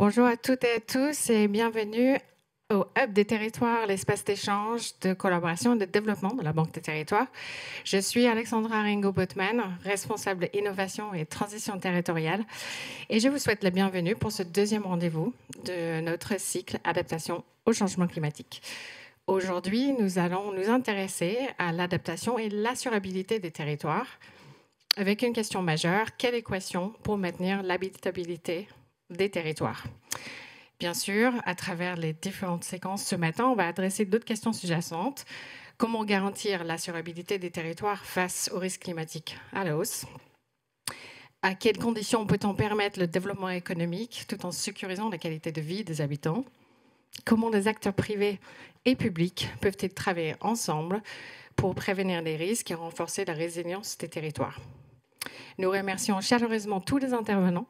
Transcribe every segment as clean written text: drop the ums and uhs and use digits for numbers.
Bonjour à toutes et à tous et bienvenue au Hub des territoires, l'espace d'échange, de collaboration et de développement de la Banque des territoires. Je suis Alexandra Ringo-Botman, responsable innovation et transition territoriale, et je vous souhaite la bienvenue pour ce deuxième rendez-vous de notre cycle Adaptation au changement climatique. Aujourd'hui, nous allons nous intéresser à l'adaptation et l'assurabilité des territoires avec une question majeure: quelle équation pour maintenir l'habitabilité des territoires? Bien sûr, à travers les différentes séquences ce matin, on va adresser d'autres questions sous-jacentes. Comment garantir l'assurabilité des territoires face aux risques climatiques à la hausse? À quelles conditions peut-on permettre le développement économique tout en sécurisant la qualité de vie des habitants? Comment les acteurs privés et publics peuvent-ils travailler ensemble pour prévenir les risques et renforcer la résilience des territoires? Nous remercions chaleureusement tous les intervenants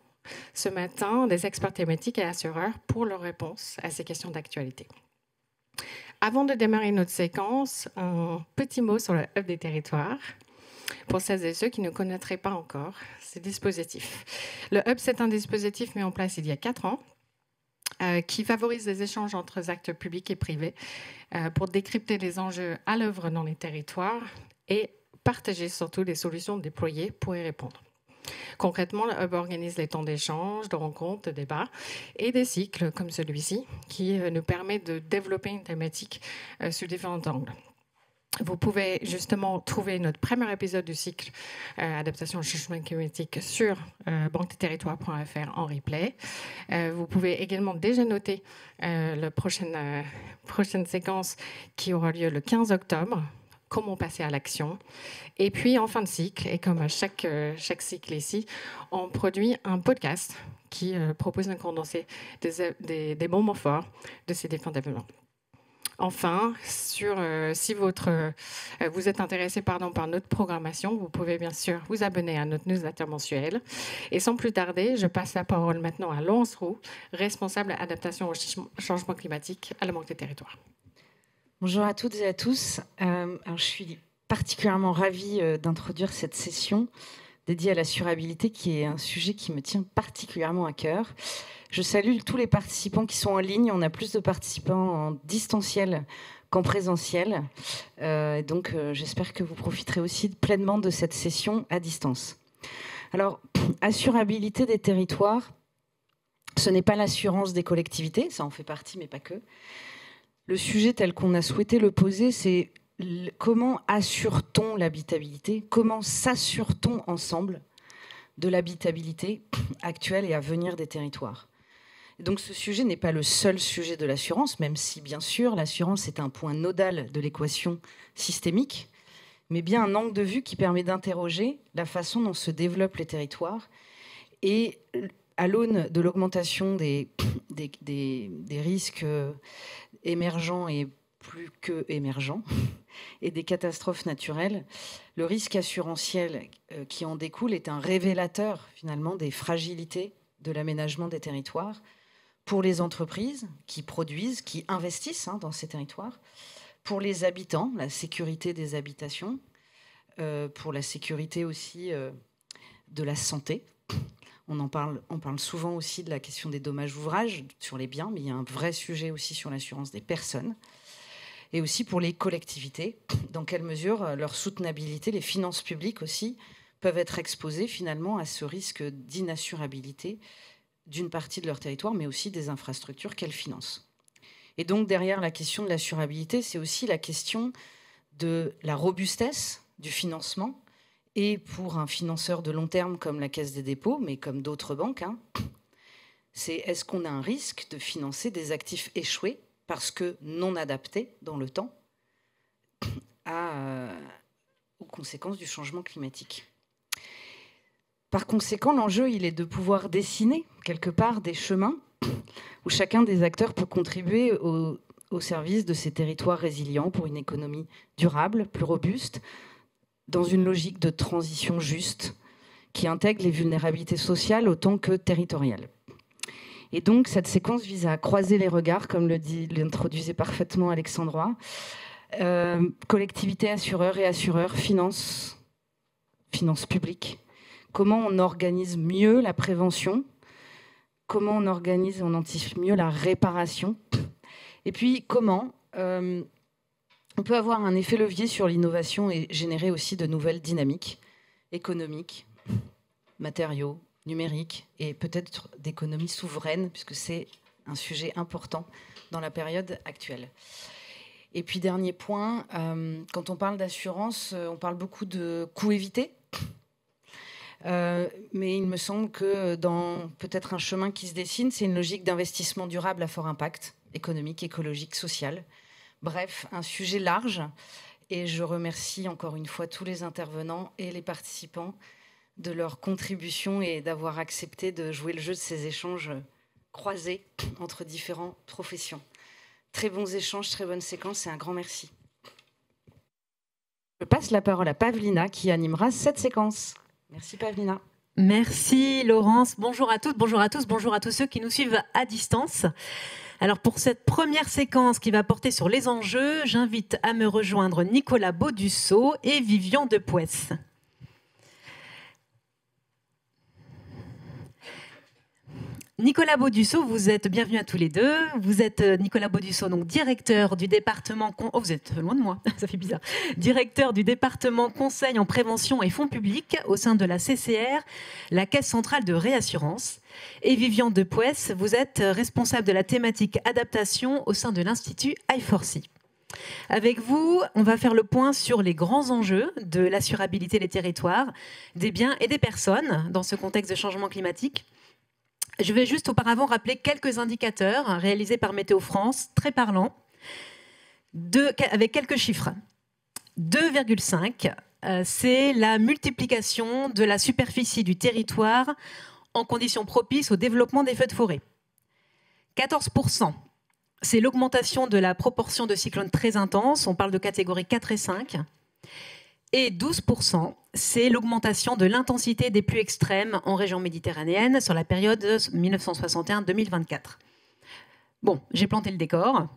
ce matin, des experts thématiques et assureurs, pour leurs réponses à ces questions d'actualité. Avant de démarrer notre séquence, un petit mot sur le Hub des territoires, pour celles et ceux qui ne connaîtraient pas encore ces dispositifs. Le Hub, c'est un dispositif mis en place il y a 4 ans, qui favorise les échanges entre acteurs publics et privés pour décrypter les enjeux à l'œuvre dans les territoires et partager surtout les solutions déployées pour y répondre. Concrètement, le Hub organise les temps d'échange, de rencontres, de débats et des cycles comme celui-ci qui nous permet de développer une thématique sous différents angles. Vous pouvez justement trouver notre premier épisode du cycle Adaptation au changement climatique sur banquedesterritoires.fr en replay. Vous pouvez également déjà noter la prochaine séquence qui aura lieu le 15 octobre. Comment passer à l'action. Et puis, en fin de cycle, et comme à chaque cycle ici, on produit un podcast qui propose un condensé des moments forts de ces différents développements. Enfin, si vous êtes intéressé par notre programmation, vous pouvez bien sûr vous abonner à notre newsletter mensuel. Et sans plus tarder, je passe la parole maintenant à Laurence Roux, responsable adaptation au changement climatique à la Banque des territoires. Bonjour à toutes et à tous. Je suis particulièrement ravie d'introduire cette session dédiée à l'assurabilité, qui est un sujet qui me tient particulièrement à cœur. Je salue tous les participants qui sont en ligne. On a plus de participants en distanciel qu'en présentiel. Donc, j'espère que vous profiterez aussi pleinement de cette session à distance. Alors, assurabilité des territoires, ce n'est pas l'assurance des collectivités, ça en fait partie, mais pas que. Le sujet tel qu'on a souhaité le poser, c'est comment assure-t-on l'habitabilité? Comment s'assure-t-on ensemble de l'habitabilité actuelle et à venir des territoires? Et donc ce sujet n'est pas le seul sujet de l'assurance, même si bien sûr l'assurance est un point nodal de l'équation systémique, mais bien un angle de vue qui permet d'interroger la façon dont se développent les territoires et à l'aune de l'augmentation des risques émergents et plus que émergents, et des catastrophes naturelles, le risque assurantiel qui en découle est un révélateur finalement des fragilités de l'aménagement des territoires pour les entreprises qui produisent, qui investissent dans ces territoires, pour les habitants, la sécurité des habitations, pour la sécurité aussi de la santé. On parle souvent aussi de la question des dommages-ouvrages sur les biens, mais il y a un vrai sujet aussi sur l'assurance des personnes. Et aussi pour les collectivités, dans quelle mesure leur soutenabilité, les finances publiques aussi, peuvent être exposées finalement à ce risque d'inassurabilité d'une partie de leur territoire, mais aussi des infrastructures qu'elles financent. Et donc derrière la question de l'assurabilité, c'est aussi la question de la robustesse du financement. Et pour un financeur de long terme comme la Caisse des dépôts, mais comme d'autres banques, c'est est-ce qu'on a un risque de financer des actifs échoués parce que non adaptés dans le temps aux conséquences du changement climatique. Par conséquent, l'enjeu, il est de pouvoir dessiner quelque part des chemins où chacun des acteurs peut contribuer au service de ces territoires résilients pour une économie durable, plus robuste, dans une logique de transition juste qui intègre les vulnérabilités sociales autant que territoriales. Et donc, cette séquence vise à croiser les regards, comme l'introduisait parfaitement Alexandra. Collectivités, assureurs et assureurs, finances publiques. Comment on organise mieux la prévention comment on organise et on anticipe mieux la réparation, et puis comment on peut avoir un effet levier sur l'innovation et générer aussi de nouvelles dynamiques économiques, matériaux, numériques et peut-être d'économie souveraine, puisque c'est un sujet important dans la période actuelle. Et puis, dernier point, quand on parle d'assurance, on parle beaucoup de coûts évités. Mais il me semble que dans peut-être un chemin qui se dessine, c'est une logique d'investissement durable à fort impact, économique, écologique, social. Bref, un sujet large. Et je remercie encore une fois tous les intervenants et les participants de leur contribution et d'avoir accepté de jouer le jeu de ces échanges croisés entre différentes professions. Très bons échanges, très bonne séquence et un grand merci. Je passe la parole à Pavlina qui animera cette séquence. Merci Pavlina. Merci Laurence. Bonjour à toutes, bonjour à tous, bonjour à tous ceux qui nous suivent à distance. Alors pour cette première séquence qui va porter sur les enjeux, j'invite à me rejoindre Nicolas Baudusseau et Vivian Depues. Nicolas Baudusseau, vous êtes bienvenue à tous les deux. Vous êtes Nicolas Baudusseau, donc directeur du département... Oh, vous êtes loin de moi, ça fait bizarre. Directeur du département Conseil en prévention et fonds publics au sein de la CCR, la Caisse centrale de réassurance. Et Vivian Depues, vous êtes responsable de la thématique adaptation au sein de l'Institut I4C. Avec vous, on va faire le point sur les grands enjeux de l'assurabilité des territoires, des biens et des personnes dans ce contexte de changement climatique. Je vais juste auparavant rappeler quelques indicateurs réalisés par Météo France, très parlants, avec quelques chiffres. 2,5, c'est la multiplication de la superficie du territoire en conditions propices au développement des feux de forêt. 14%, c'est l'augmentation de la proportion de cyclones très intenses, on parle de catégories 4 et 5. Et 12%, c'est l'augmentation de l'intensité des pluies extrêmes en région méditerranéenne sur la période 1961-2024. Bon, j'ai planté le décor.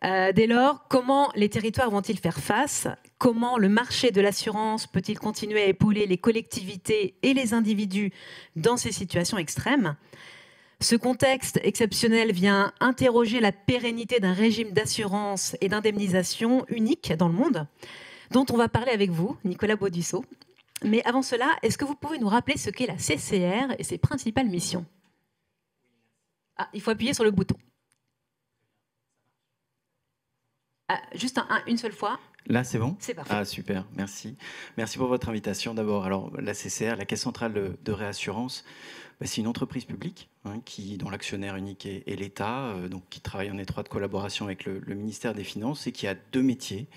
Dès lors, comment les territoires vont-ils faire face? Comment le marché de l'assurance peut-il continuer à épauler les collectivités et les individus dans ces situations extrêmes? Ce contexte exceptionnel vient interroger la pérennité d'un régime d'assurance et d'indemnisation unique dans le monde, dont on va parler avec vous, Nicolas Baudusseau. Mais avant cela, est-ce que vous pouvez nous rappeler ce qu'est la CCR et ses principales missions? Ah, il faut appuyer sur le bouton. Ah, juste une seule fois. Là, c'est bon? C'est parfait. Ah, super, merci. Merci pour votre invitation. D'abord, alors, la CCR, la Caisse centrale de réassurance, c'est une entreprise publique dont l'actionnaire unique est l'État, donc qui travaille en étroite collaboration avec le ministère des Finances et qui a deux métiers.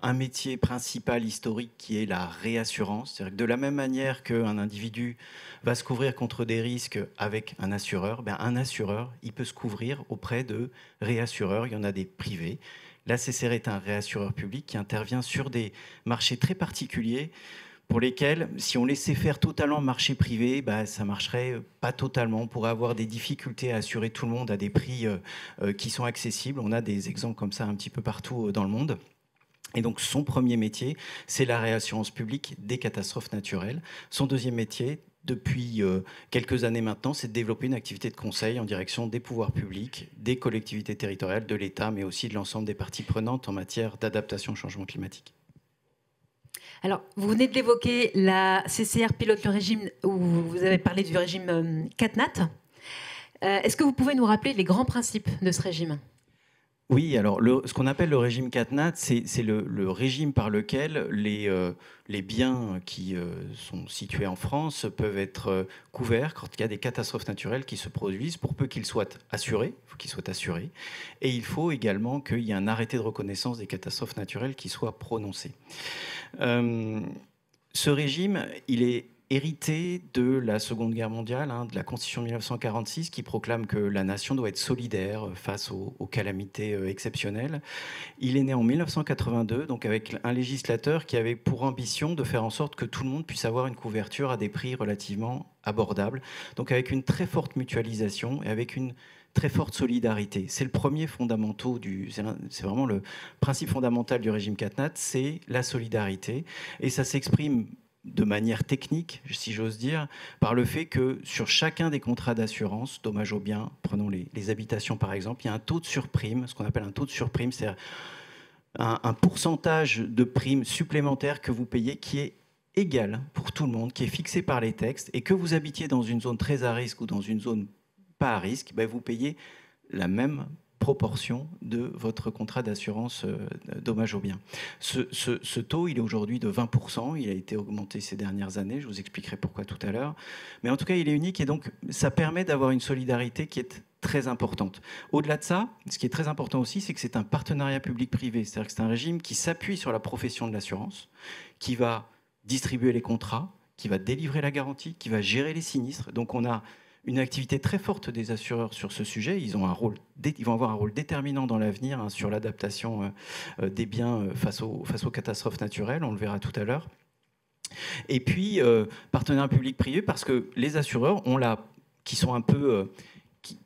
Un métier principal historique qui est la réassurance. C'est-à-dire que de la même manière qu'un individu va se couvrir contre des risques avec un assureur, un assureur, il peut se couvrir auprès de réassureurs. Il y en a des privés. La CCR est un réassureur public qui intervient sur des marchés très particuliers pour lesquels, si on laissait faire totalement marché privé, ça ne marcherait pas totalement. On pourrait avoir des difficultés à assurer tout le monde à des prix qui sont accessibles. On a des exemples comme ça un petit peu partout dans le monde. Et donc, son premier métier, c'est la réassurance publique des catastrophes naturelles. Son deuxième métier, depuis quelques années maintenant, c'est de développer une activité de conseil en direction des pouvoirs publics, des collectivités territoriales, de l'État, mais aussi de l'ensemble des parties prenantes en matière d'adaptation au changement climatique. Alors, vous venez de l'évoquer, la CCR pilote le régime, où vous avez parlé du régime CatNat. Est-ce que vous pouvez nous rappeler les grands principes de ce régime ? Oui, alors ce qu'on appelle le régime CatNat, c'est le régime par lequel les biens qui sont situés en France peuvent être couverts quand il y a des catastrophes naturelles qui se produisent, pour peu qu'ils soient assurés. Il faut qu'ils soient assurés. Et il faut également qu'il y ait un arrêté de reconnaissance des catastrophes naturelles qui soit prononcé. Ce régime, il est hérité de la Seconde Guerre mondiale, de la Constitution de 1946, qui proclame que la nation doit être solidaire face aux calamités exceptionnelles. Il est né en 1982, donc avec un législateur qui avait pour ambition de faire en sorte que tout le monde puisse avoir une couverture à des prix relativement abordables, donc avec une très forte mutualisation et avec une très forte solidarité. C'est le premier fondamental c'est vraiment le principe fondamental du régime CatNat, c'est la solidarité, et ça s'exprime de manière technique, si j'ose dire, par le fait que sur chacun des contrats d'assurance, dommages aux biens, prenons les habitations par exemple, il y a un taux de surprime, ce qu'on appelle un taux de surprime, c'est-à-dire un pourcentage de prime supplémentaire que vous payez qui est égal pour tout le monde, qui est fixé par les textes, et que vous habitiez dans une zone très à risque ou dans une zone pas à risque, vous payez la même proportion de votre contrat d'assurance dommages aux biens. Ce taux, il est aujourd'hui de 20%, il a été augmenté ces dernières années, je vous expliquerai pourquoi tout à l'heure, mais en tout cas il est unique et donc ça permet d'avoir une solidarité qui est très importante. Au-delà de ça, ce qui est très important aussi, c'est que c'est un partenariat public-privé, c'est-à-dire que c'est un régime qui s'appuie sur la profession de l'assurance, qui va distribuer les contrats, qui va délivrer la garantie, qui va gérer les sinistres. Donc on a une activité très forte des assureurs sur ce sujet. Ils vont avoir un rôle déterminant dans l'avenir sur l'adaptation des biens face aux catastrophes naturelles. On le verra tout à l'heure. Et puis, partenariat public-privé, parce que les assureurs qui sont un peu...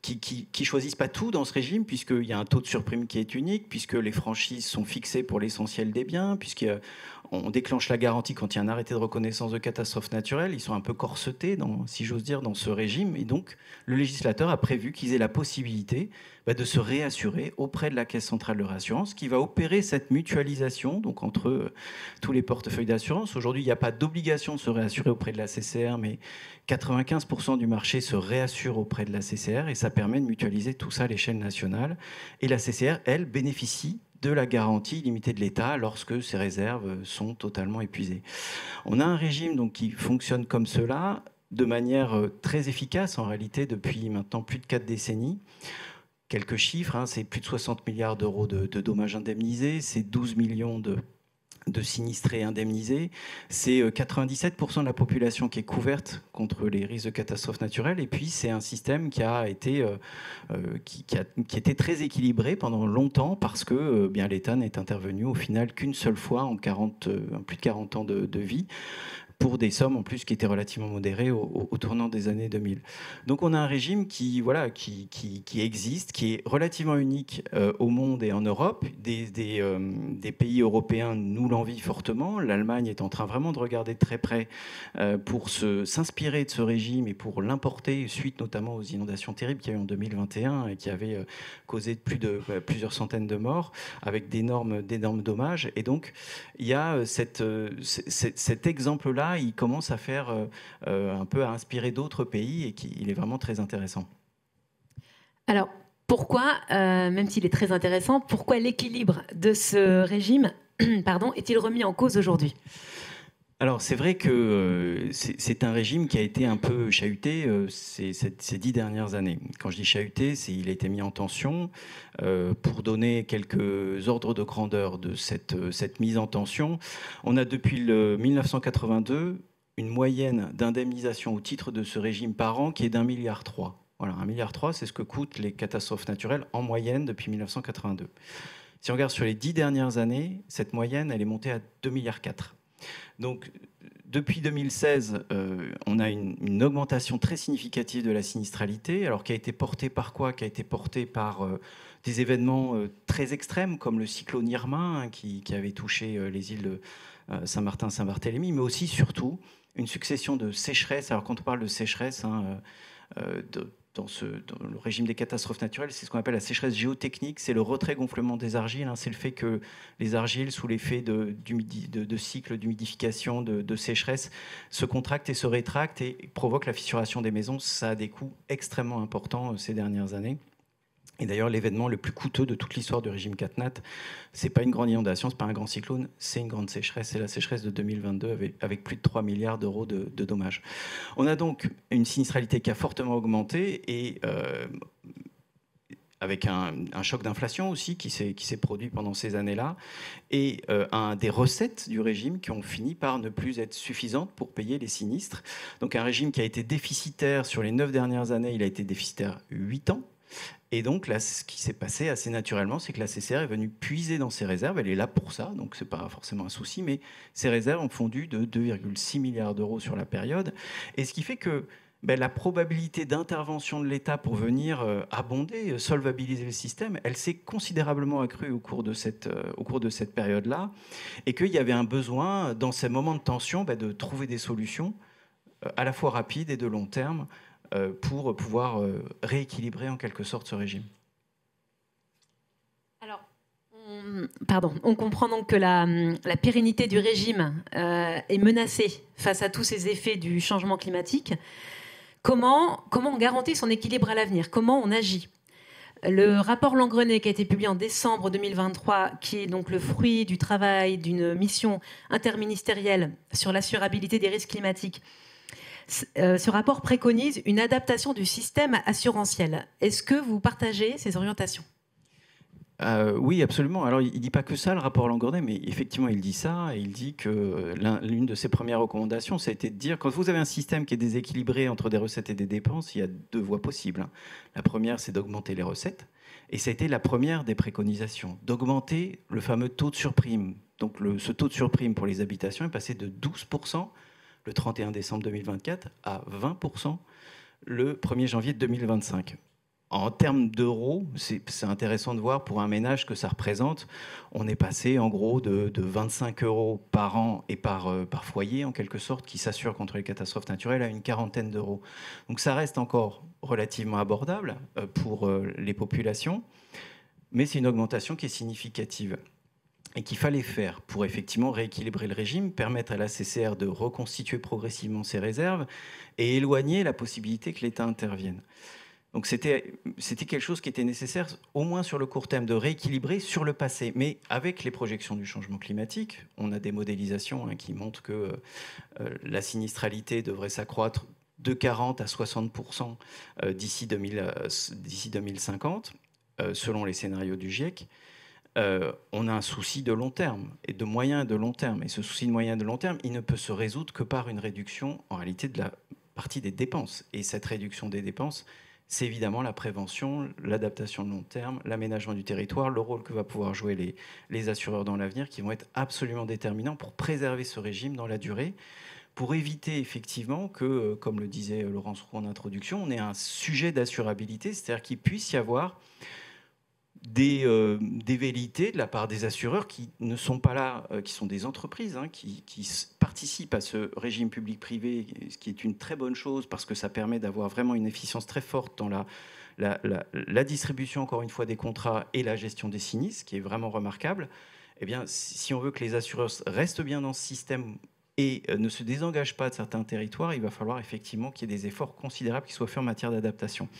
qui choisissent pas tout dans ce régime, puisqu'il y a un taux de surprime qui est unique, puisque les franchises sont fixées pour l'essentiel des biens, puisqu'on déclenche la garantie quand il y a un arrêté de reconnaissance de catastrophe naturelle. Ils sont un peu corsetés, si j'ose dire, dans ce régime. Et donc, le législateur a prévu qu'ils aient la possibilité de se réassurer auprès de la Caisse centrale de réassurance, qui va opérer cette mutualisation donc entre tous les portefeuilles d'assurance. Aujourd'hui, il n'y a pas d'obligation de se réassurer auprès de la CCR, mais 95% du marché se réassure auprès de la CCR et ça permet de mutualiser tout ça à l'échelle nationale. Et la CCR, elle, bénéficie de la garantie illimitée de l'État lorsque ces réserves sont totalement épuisées. On a un régime donc, qui fonctionne comme cela, de manière très efficace en réalité depuis maintenant plus de 4 décennies. Quelques chiffres, c'est plus de 60 milliards d'euros de dommages indemnisés, c'est 12 millions de sinistrés indemnisés, c'est 97% de la population qui est couverte contre les risques de catastrophes naturelles, et puis c'est un système qui a été très équilibré pendant longtemps parce que l'État n'est intervenu au final qu'une seule fois en plus de 40 ans de vie, pour des sommes en plus qui étaient relativement modérées au tournant des années 2000. Donc on a un régime qui existe, qui est relativement unique au monde et en Europe. Des pays européens nous l'envient fortement. L'Allemagne est en train vraiment de regarder de très près pour s'inspirer de ce régime et pour l'importer, suite notamment aux inondations terribles qu'il y a eu en 2021 et qui avaient causé plusieurs centaines de morts, avec d'énormes dommages. Et donc il y a cet exemple-là, il commence à faire un peu à inspirer d'autres pays et il est vraiment très intéressant. Alors, pourquoi, même s'il est très intéressant, pourquoi l'équilibre de ce régime est-il remis en cause aujourd'hui ? Alors, c'est vrai que c'est un régime qui a été un peu chahuté ces 10 dernières années. Quand je dis chahuté, il a été mis en tension. Pour donner quelques ordres de grandeur de cette mise en tension, on a depuis 1982 une moyenne d'indemnisation au titre de ce régime par an qui est d'1,3 milliard. Voilà, 1,3 milliard, c'est ce que coûtent les catastrophes naturelles en moyenne depuis 1982. Si on regarde sur les 10 dernières années, cette moyenne, elle est montée à 2,4 milliards. Donc, depuis 2016, on a une augmentation très significative de la sinistralité, alors qui a été portée par quoi ? Qui a été portée par des événements très extrêmes, comme le cyclone Irma, qui avait touché les îles de Saint-Martin, Saint-Barthélemy, mais aussi, surtout, une succession de sécheresses. Alors, quand on parle de sécheresse, dans le régime des catastrophes naturelles, c'est ce qu'on appelle la sécheresse géotechnique, c'est le retrait-gonflement des argiles, c'est le fait que les argiles, sous l'effet de cycles d'humidification, de sécheresse, se contractent et se rétractent et provoquent la fissuration des maisons. Ça a des coûts extrêmement importants ces dernières années. Et d'ailleurs, l'événement le plus coûteux de toute l'histoire du régime CatNat, c'est pas une grande inondation, c'est pas un grand cyclone, c'est une grande sécheresse. C'est la sécheresse de 2022 avec plus de 3 milliards d'euros de dommages. On a donc une sinistralité qui a fortement augmenté et avec un choc d'inflation aussi qui s'est produit pendant ces années-là, et des recettes du régime qui ont fini par ne plus être suffisantes pour payer les sinistres. Donc un régime qui a été déficitaire sur les 9 dernières années, il a été déficitaire 8 ans. Et donc là, ce qui s'est passé assez naturellement, c'est que la CCR est venue puiser dans ses réserves. Elle est là pour ça, donc ce n'est pas forcément un souci, mais ces réserves ont fondu de 2,6 milliards d'euros sur la période. Et ce qui fait que la probabilité d'intervention de l'État pour venir abonder, solvabiliser le système, elle s'est considérablement accrue au cours de cette période-là, et qu'il y avait un besoin, dans ces moments de tension, de trouver des solutions à la fois rapides et de long terme pour pouvoir rééquilibrer en quelque sorte ce régime. Alors, on comprend donc que la pérennité du régime est menacée face à tous ces effets du changement climatique. Comment on garantit son équilibre à l'avenir? Comment on agit? Le rapport Langreney qui a été publié en décembre 2023, qui est donc le fruit du travail d'une mission interministérielle sur l'assurabilité des risques climatiques, ce rapport préconise une adaptation du système assurantiel. Est-ce que vous partagez ces orientations ? Oui, absolument. Alors, il ne dit pas que ça, le rapport Langreney, mais effectivement, il dit ça. Et il dit que l'une de ses premières recommandations, ça a été de dire, quand vous avez un système qui est déséquilibré entre des recettes et des dépenses, il y a deux voies possibles. La première, c'est d'augmenter les recettes. Et ça a été la première des préconisations, d'augmenter le fameux taux de surprime. Donc, ce taux de surprime pour les habitations est passé de 12% le 31 décembre 2024 à 20% le 1er janvier 2025. En termes d'euros, c'est intéressant de voir pour un ménage que ça représente. On est passé en gros de 25 € par an et par foyer, en quelque sorte, qui s'assure contre les catastrophes naturelles, à une quarantaine d'euros. Donc ça reste encore relativement abordable pour les populations, mais c'est une augmentation qui est significative et qu'il fallait faire pour effectivement rééquilibrer le régime, permettre à la CCR de reconstituer progressivement ses réserves et éloigner la possibilité que l'État intervienne. Donc c'était quelque chose qui était nécessaire, au moins sur le court terme, de rééquilibrer sur le passé. Mais avec les projections du changement climatique, on a des modélisations qui montrent que la sinistralité devrait s'accroître de 40 à 60% d'ici 2050, selon les scénarios du GIEC. On a un souci de long terme, et de moyen et de long terme. Et ce souci de moyen et de long terme, il ne peut se résoudre que par une réduction, en réalité, de la partie des dépenses. Et cette réduction des dépenses, c'est évidemment la prévention, l'adaptation de long terme, l'aménagement du territoire, le rôle que va pouvoir jouer les assureurs dans l'avenir, qui vont être absolument déterminants pour préserver ce régime dans la durée, pour éviter effectivement que, comme le disait Laurence Roux en introduction, on ait un sujet d'assurabilité, c'est-à-dire qu'il puisse y avoir des velléités de la part des assureurs qui ne sont pas là, qui sont des entreprises, qui participent à ce régime public-privé, ce qui est une très bonne chose parce que ça permet d'avoir vraiment une efficience très forte dans la distribution, encore une fois, des contrats et la gestion des sinistres, qui est vraiment remarquable. Eh bien, si on veut que les assureurs restent bien dans ce système et ne se désengagent pas de certains territoires, il va falloir effectivement qu'il y ait des efforts considérables qui soient faits en matière d'adaptation.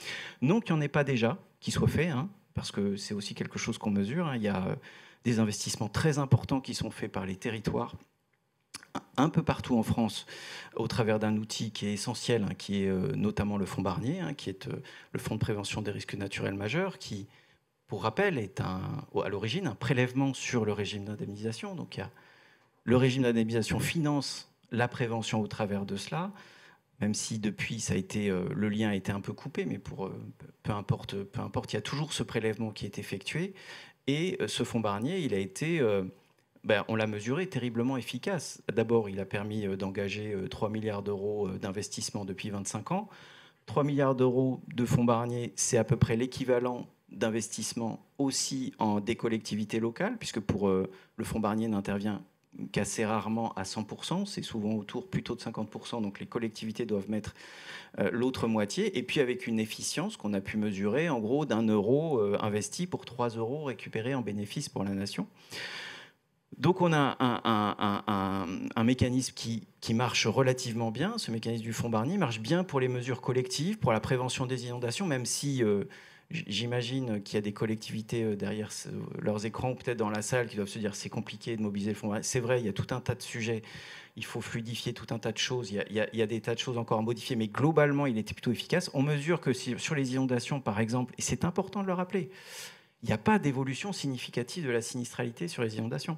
Non qu'il n'y en ait pas déjà, qui soient faits, parce que c'est aussi quelque chose qu'on mesure. Il y a des investissements très importants qui sont faits par les territoires, un peu partout en France, au travers d'un outil qui est essentiel, qui est notamment le fonds Barnier, qui est le fonds de prévention des risques naturels majeurs, qui, pour rappel, est à l'origine un prélèvement sur le régime d'indemnisation. Donc le régime d'indemnisation finance la prévention au travers de cela, même si depuis le lien a été un peu coupé, mais peu importe, il y a toujours ce prélèvement qui est effectué. Et ce fonds Barnier, il a été, on l'a mesuré, terriblement efficace. D'abord, il a permis d'engager 3 milliards d'euros d'investissement depuis 25 ans. 3 milliards d'euros de fonds Barnier, c'est à peu près l'équivalent d'investissement aussi des collectivités locales, puisque pour le fonds Barnier n'intervient qu'assez rarement à 100%, c'est souvent autour plutôt de 50%, donc les collectivités doivent mettre l'autre moitié, et puis avec une efficience qu'on a pu mesurer, en gros, d'1 € investi pour 3 € récupérés en bénéfice pour la nation. Donc on a un mécanisme qui marche relativement bien. Ce mécanisme du fonds Barnier marche bien pour les mesures collectives, pour la prévention des inondations, même si j'imagine qu'il y a des collectivités derrière leurs écrans ou peut-être dans la salle qui doivent se dire c'est compliqué de mobiliser le fonds Barnier. C'est vrai, il y a tout un tas de sujets. Il faut fluidifier tout un tas de choses. Il y a des tas de choses encore à modifier, mais globalement, il était plutôt efficace. On mesure que sur les inondations, par exemple, et c'est important de le rappeler, il n'y a pas d'évolution significative de la sinistralité sur les inondations.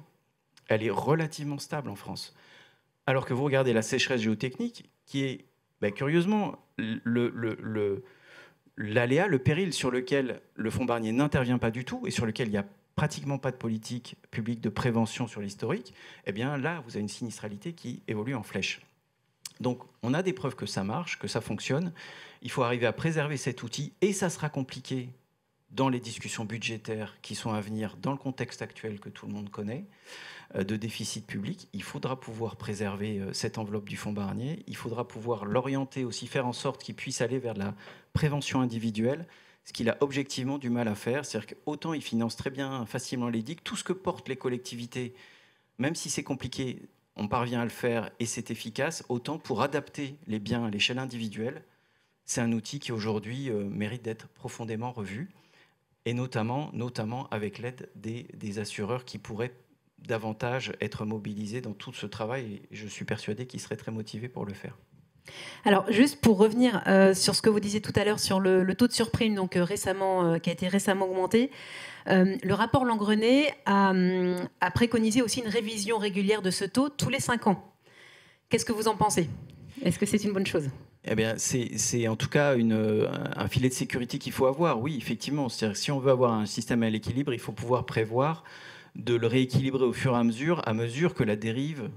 Elle est relativement stable en France. Alors que vous regardez la sécheresse géotechnique, qui est curieusement l'aléa, le péril sur lequel le fonds Barnier n'intervient pas du tout et sur lequel il n'y a pratiquement pas de politique publique de prévention sur l'historique, eh bien là, vous avez une sinistralité qui évolue en flèche. Donc, on a des preuves que ça marche, que ça fonctionne. Il faut arriver à préserver cet outil, et ça sera compliqué dans les discussions budgétaires qui sont à venir, dans le contexte actuel que tout le monde connaît, de déficit public. Il faudra pouvoir préserver cette enveloppe du fonds Barnier. Il faudra pouvoir l'orienter aussi, faire en sorte qu'il puisse aller vers la prévention individuelle, ce qu'il a objectivement du mal à faire. C'est-à-dire qu'autant il finance très bien, facilement les digues, tout ce que portent les collectivités, même si c'est compliqué, on parvient à le faire et c'est efficace, autant pour adapter les biens à l'échelle individuelle, c'est un outil qui aujourd'hui mérite d'être profondément revu, et notamment avec l'aide des assureurs qui pourraient davantage être mobilisés dans tout ce travail, et je suis persuadé qu'ils seraient très motivés pour le faire. Alors, juste pour revenir sur ce que vous disiez tout à l'heure sur le taux de surprime donc, qui a été récemment augmenté, le rapport Langreney a préconisé aussi une révision régulière de ce taux tous les 5 ans. Qu'est-ce que vous en pensez? Est-ce que c'est une bonne chose? Eh bien, c'est en tout cas un filet de sécurité qu'il faut avoir, oui, effectivement. C'est-à-dire que si on veut avoir un système à l'équilibre, il faut pouvoir prévoir de le rééquilibrer au fur et à mesure que la dérive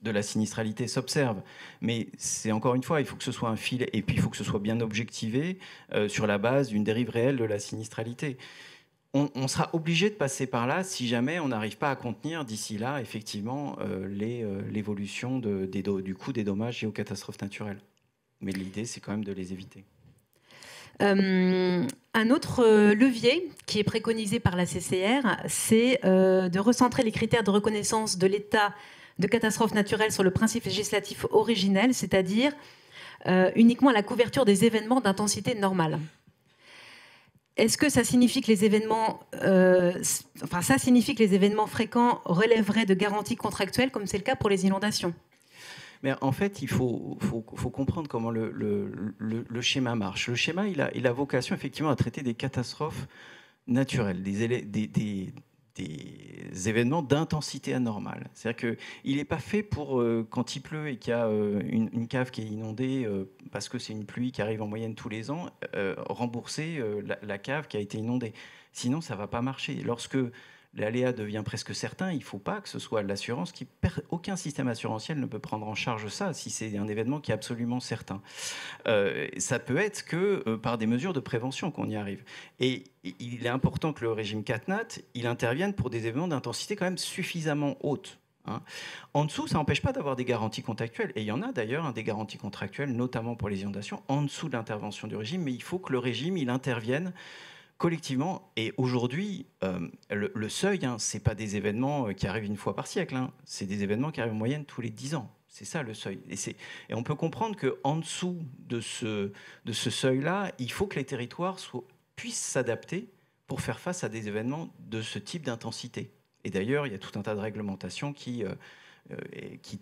de la sinistralité s'observe. Mais c'est encore une fois, il faut que ce soit un fil, et puis il faut que ce soit bien objectivé sur la base d'une dérive réelle de la sinistralité. On sera obligé de passer par là si jamais on n'arrive pas à contenir d'ici là, effectivement, l'évolution du coût des dommages liés aux catastrophes naturelles. Mais l'idée, c'est quand même de les éviter. Un autre levier qui est préconisé par la CCR, c'est de recentrer les critères de reconnaissance de l'état de catastrophe naturelle sur le principe législatif originel, c'est-à-dire uniquement la couverture des événements d'intensité normale. Est-ce que ça signifie que les événements, ça signifie que les événements fréquents relèveraient de garanties contractuelles, comme c'est le cas pour les inondations? Mais en fait, il faut comprendre comment le schéma marche. Le schéma, il a vocation effectivement à traiter des catastrophes naturelles, des événements d'intensité anormale. C'est-à-dire qu'il n'est pas fait pour, quand il pleut et qu'il y a une cave qui est inondée, parce que c'est une pluie qui arrive en moyenne tous les ans, rembourser la cave qui a été inondée. Sinon, ça ne va pas marcher. Lorsque l'aléa devient presque certain, il ne faut pas que ce soit l'assurance qui perd. Aucun système assurantiel ne peut prendre en charge ça si c'est un événement qui est absolument certain. Ça peut être que par des mesures de prévention qu'on y arrive. Et il est important que le régime CatNat, il intervienne pour des événements d'intensité quand même suffisamment haute. En dessous, ça n'empêche pas d'avoir des garanties contractuelles. Et il y en a d'ailleurs des garanties contractuelles, notamment pour les inondations, en dessous de l'intervention du régime. Mais il faut que le régime, il intervienne collectivement. Et aujourd'hui, le seuil, ce n'est pas des événements qui arrivent une fois par siècle. C'est des événements qui arrivent en moyenne tous les 10 ans. C'est ça le seuil. Et on peut comprendre qu'en dessous de ce seuil-là, il faut que les territoires puissent s'adapter pour faire face à des événements de ce type d'intensité. Et d'ailleurs, il y a tout un tas de réglementations qui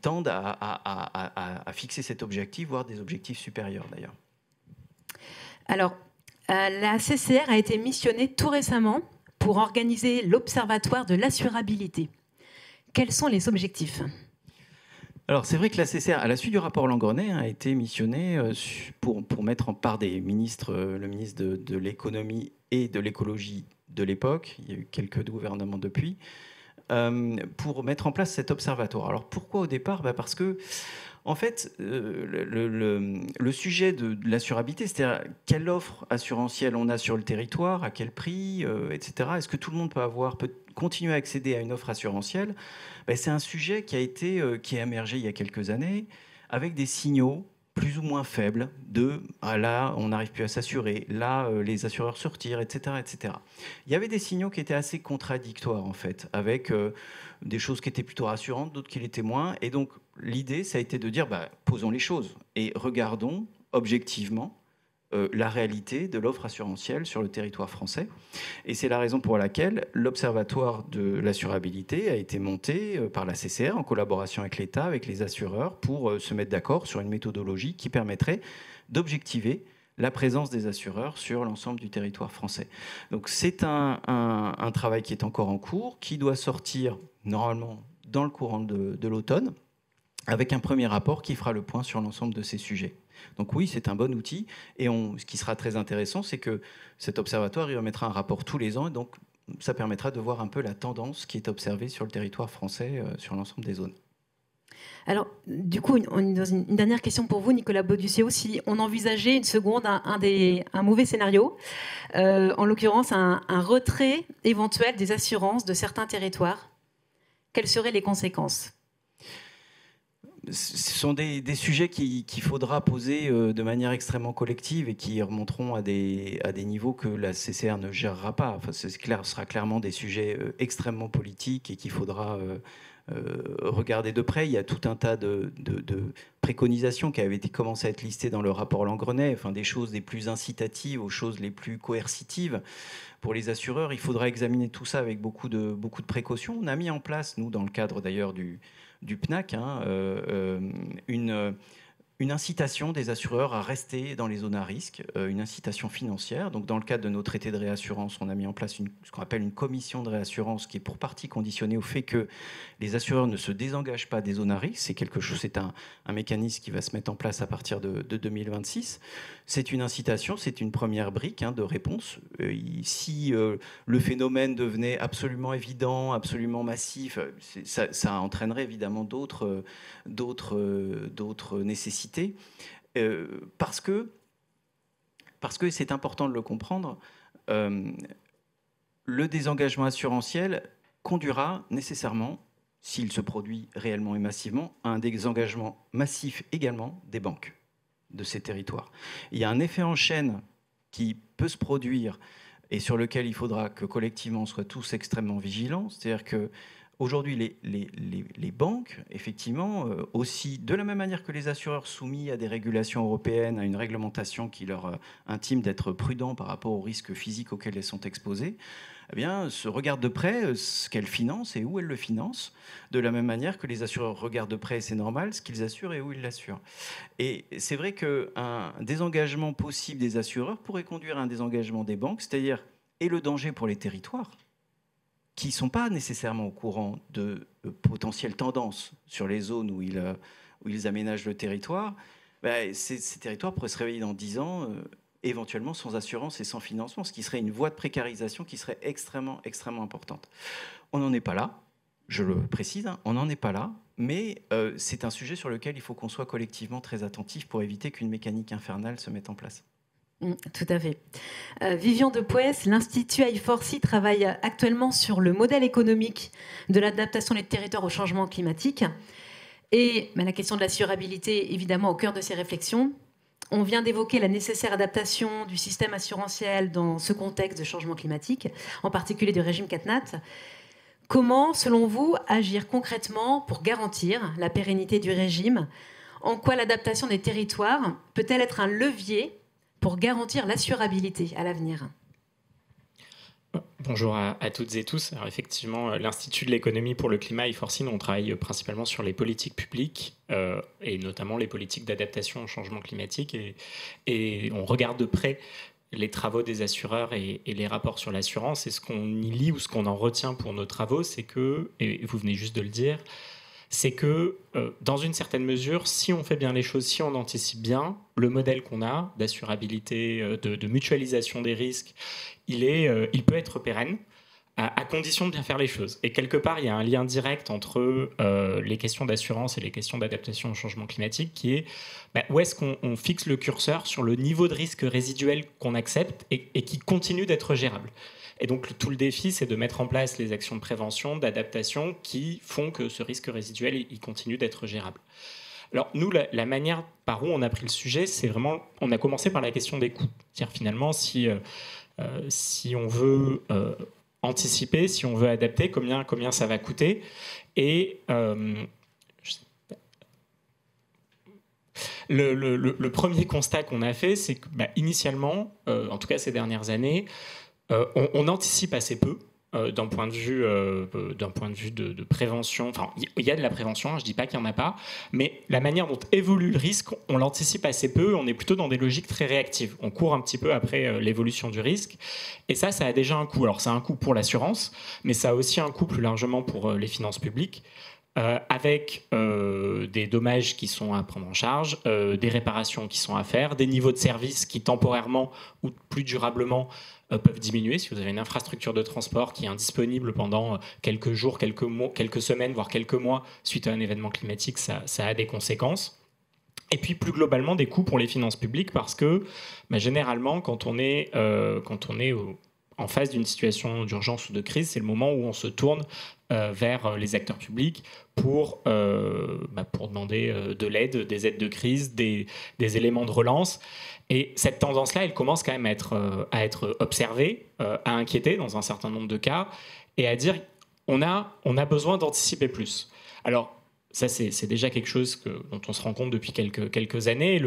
tendent à fixer cet objectif, voire des objectifs supérieurs d'ailleurs. Alors, la CCR a été missionnée tout récemment pour organiser l'Observatoire de l'assurabilité. Quels sont les objectifs ? Alors, c'est vrai que la CCR, à la suite du rapport Langreney, a été missionnée pour mettre en part des ministres, le ministre de l'économie et de l'écologie de l'époque, il y a eu quelques gouvernements depuis, pour mettre en place cet observatoire. Alors, pourquoi au départ ? Parce que, en fait, le sujet de l'assurabilité, c'est-à-dire quelle offre assurantielle on a sur le territoire, à quel prix, etc. Est-ce que tout le monde peut continuer à accéder à une offre assurantielle ? C'est un sujet qui est émergé il y a quelques années, avec des signaux plus ou moins faibles de là, on n'arrive plus à s'assurer, là, les assureurs se retirent, etc., etc. Il y avait des signaux qui étaient assez contradictoires, en fait, avec des choses qui étaient plutôt rassurantes, d'autres qui l'étaient moins. Et donc, l'idée, ça a été de dire, posons les choses et regardons objectivement la réalité de l'offre assurantielle sur le territoire français. Et c'est la raison pour laquelle l'Observatoire de l'assurabilité a été monté par la CCR en collaboration avec l'État, avec les assureurs, pour se mettre d'accord sur une méthodologie qui permettrait d'objectiver la présence des assureurs sur l'ensemble du territoire français. Donc c'est un travail qui est encore en cours, qui doit sortir normalement dans le courant de l'automne, avec un premier rapport qui fera le point sur l'ensemble de ces sujets. Donc oui, c'est un bon outil. Et ce qui sera très intéressant, c'est que cet observatoire, il remettra un rapport tous les ans. Et donc, ça permettra de voir un peu la tendance qui est observée sur le territoire français, sur l'ensemble des zones. Alors, du coup, dans une dernière question pour vous, Nicolas Bauduccio. Si on envisageait une seconde un mauvais scénario, en l'occurrence un retrait éventuel des assurances de certains territoires, quelles seraient les conséquences ? Ce sont des sujets qu'il faudra poser de manière extrêmement collective et qui remonteront à des niveaux que la CCR ne gérera pas. Enfin, ce sera clairement des sujets extrêmement politiques et qu'il faudra regarder de près. Il y a tout un tas de préconisations qui avaient commencé à être listées dans le rapport Langrenay, enfin, des choses les plus incitatives aux choses les plus coercitives. Pour les assureurs, il faudra examiner tout ça avec beaucoup de précautions. On a mis en place, nous, dans le cadre d'ailleurs du PNAC, une incitation des assureurs à rester dans les zones à risque, une incitation financière. Donc, dans le cadre de nos traités de réassurance, on a mis en place ce qu'on appelle une commission de réassurance qui est pour partie conditionnée au fait que les assureurs ne se désengagent pas des zones à risque. C'est un mécanisme qui va se mettre en place à partir de 2026. C'est une incitation, c'est une première brique de réponse. Si le phénomène devenait absolument évident, absolument massif, ça entraînerait évidemment d'autres nécessités. Parce que c'est important de le comprendre, le désengagement assurantiel conduira nécessairement, s'il se produit réellement et massivement, à un désengagement massif également des banques de ces territoires. Il y a un effet en chaîne qui peut se produire et sur lequel il faudra que collectivement on soit tous extrêmement vigilants, c'est-à-dire que aujourd'hui, les banques, effectivement, aussi, de la même manière que les assureurs soumis à des régulations européennes, à une réglementation qui leur intime d'être prudents par rapport aux risques physiques auxquels elles sont exposées, eh bien, se regardent de près ce qu'elles financent et où elles le financent, de la même manière que les assureurs regardent de près, et c'est normal, ce qu'ils assurent et où ils l'assurent. Et c'est vrai qu'un désengagement possible des assureurs pourrait conduire à un désengagement des banques, c'est-à-dire, et le danger pour les territoires, qui ne sont pas nécessairement au courant de potentielles tendances sur les zones où ils aménagent le territoire, ces territoires pourraient se réveiller dans 10 ans, éventuellement sans assurance et sans financement, ce qui serait une voie de précarisation qui serait extrêmement, extrêmement importante. On n'en est pas là, je le précise, on n'en est pas là, mais c'est un sujet sur lequel il faut qu'on soit collectivement très attentif pour éviter qu'une mécanique infernale se mette en place. Tout à fait. Vivian de Poès, l'Institut I4C travaille actuellement sur le modèle économique de l'adaptation des territoires au changement climatique. Et la question de l'assurabilité, évidemment, au cœur de ces réflexions. On vient d'évoquer la nécessaire adaptation du système assurantiel dans ce contexte de changement climatique, en particulier du régime CatNat. Comment, selon vous, agir concrètement pour garantir la pérennité du régime ? En quoi l'adaptation des territoires peut-elle être un levier pour garantir l'assurabilité à l'avenir ? Bonjour à toutes et tous. Alors effectivement, l'Institut de l'économie pour le climat, I4C, on travaille principalement sur les politiques publiques et notamment les politiques d'adaptation au changement climatique et on regarde de près les travaux des assureurs et les rapports sur l'assurance. Et ce qu'on y lit ou ce qu'on en retient pour nos travaux, c'est que, et vous venez juste de le dire, c'est que, dans une certaine mesure, si on fait bien les choses, si on anticipe bien, le modèle qu'on a d'assurabilité, de mutualisation des risques, il peut être pérenne, à condition de bien faire les choses. Et quelque part, il y a un lien direct entre les questions d'assurance et les questions d'adaptation au changement climatique, qui est où est-ce qu'on fixe le curseur sur le niveau de risque résiduel qu'on accepte et qui continue d'être gérable. Et donc, tout le défi, c'est de mettre en place les actions de prévention, d'adaptation qui font que ce risque résiduel, il continue d'être gérable. Alors, nous, la manière par où on a pris le sujet, c'est vraiment... On a commencé par la question des coûts. C'est-à-dire, finalement, si on veut anticiper, si on veut adapter, combien ça va coûter. Et... Le premier constat qu'on a fait, c'est que, initialement, en tout cas ces dernières années, on anticipe assez peu d'un point de vue de prévention. Enfin, il y a de la prévention, je ne dis pas qu'il n'y en a pas, mais la manière dont évolue le risque, on l'anticipe assez peu, on est plutôt dans des logiques très réactives. On court un petit peu après l'évolution du risque, et ça a déjà un coût. Alors, ça a un coût pour l'assurance, mais ça a aussi un coût plus largement pour les finances publiques. avec des dommages qui sont à prendre en charge, des réparations qui sont à faire, des niveaux de service qui temporairement ou plus durablement peuvent diminuer. Si vous avez une infrastructure de transport qui est indisponible pendant quelques jours, quelques mois, quelques semaines, voire quelques mois suite à un événement climatique, ça a des conséquences. Et puis plus globalement des coûts pour les finances publiques, parce que généralement quand on est en face d'une situation d'urgence ou de crise, c'est le moment où on se tourne vers les acteurs publics pour demander de l'aide, des aides de crise, des éléments de relance. Et cette tendance-là, elle commence quand même à être observée, à inquiéter dans un certain nombre de cas, et à dire on a besoin d'anticiper plus. Alors, ça, c'est déjà quelque chose dont on se rend compte depuis quelques années.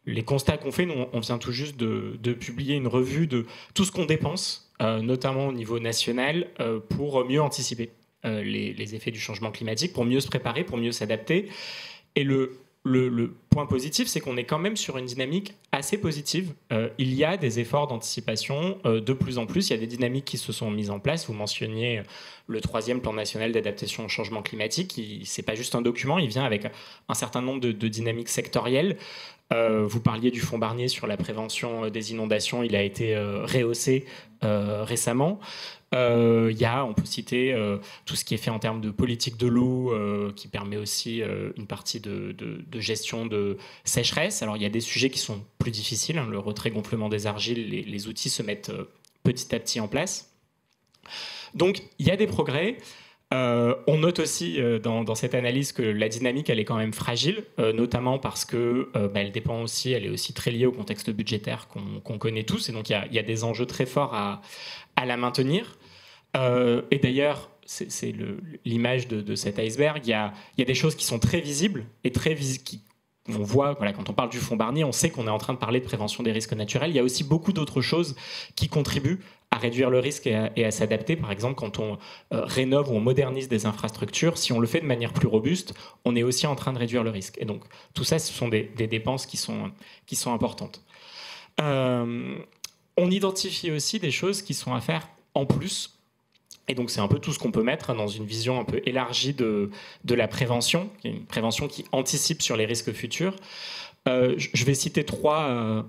Les constats qu'on fait, nous, on vient tout juste de publier une revue de tout ce qu'on dépense, notamment au niveau national, pour mieux anticiper les effets du changement climatique, pour mieux se préparer, pour mieux s'adapter. Et le point positif, c'est qu'on est quand même sur une dynamique assez positive. Il y a des efforts d'anticipation de plus en plus. Il y a des dynamiques qui se sont mises en place. Vous mentionniez le 3e plan national d'adaptation au changement climatique. Ce n'est pas juste un document, il vient avec un certain nombre de dynamiques sectorielles. Vous parliez du fonds Barnier sur la prévention des inondations. Il a été rehaussé récemment. On peut citer tout ce qui est fait en termes de politique de l'eau, qui permet aussi une partie de gestion de sécheresse. Alors il y a des sujets qui sont plus difficiles, hein, le retrait-gonflement des argiles, les outils se mettent petit à petit en place. Donc il y a des progrès. On note aussi dans cette analyse que la dynamique elle est quand même fragile, notamment parce que elle est aussi très liée au contexte budgétaire qu'on connaît tous, et donc il y a des enjeux très forts à la maintenir. Et d'ailleurs, c'est l'image de cet iceberg. Il y a des choses qui sont très visibles et on voit, quand on parle du fonds Barnier, on sait qu'on est en train de parler de prévention des risques naturels. Il y a aussi beaucoup d'autres choses qui contribuent à réduire le risque et à s'adapter. Par exemple, quand on rénove ou on modernise des infrastructures, si on le fait de manière plus robuste, on est aussi en train de réduire le risque. Et donc, tout ça, ce sont des dépenses qui sont importantes. On identifie aussi des choses qui sont à faire en plus. Et donc, c'est un peu tout ce qu'on peut mettre dans une vision un peu élargie de la prévention, une prévention qui anticipe sur les risques futurs. Je vais citer trois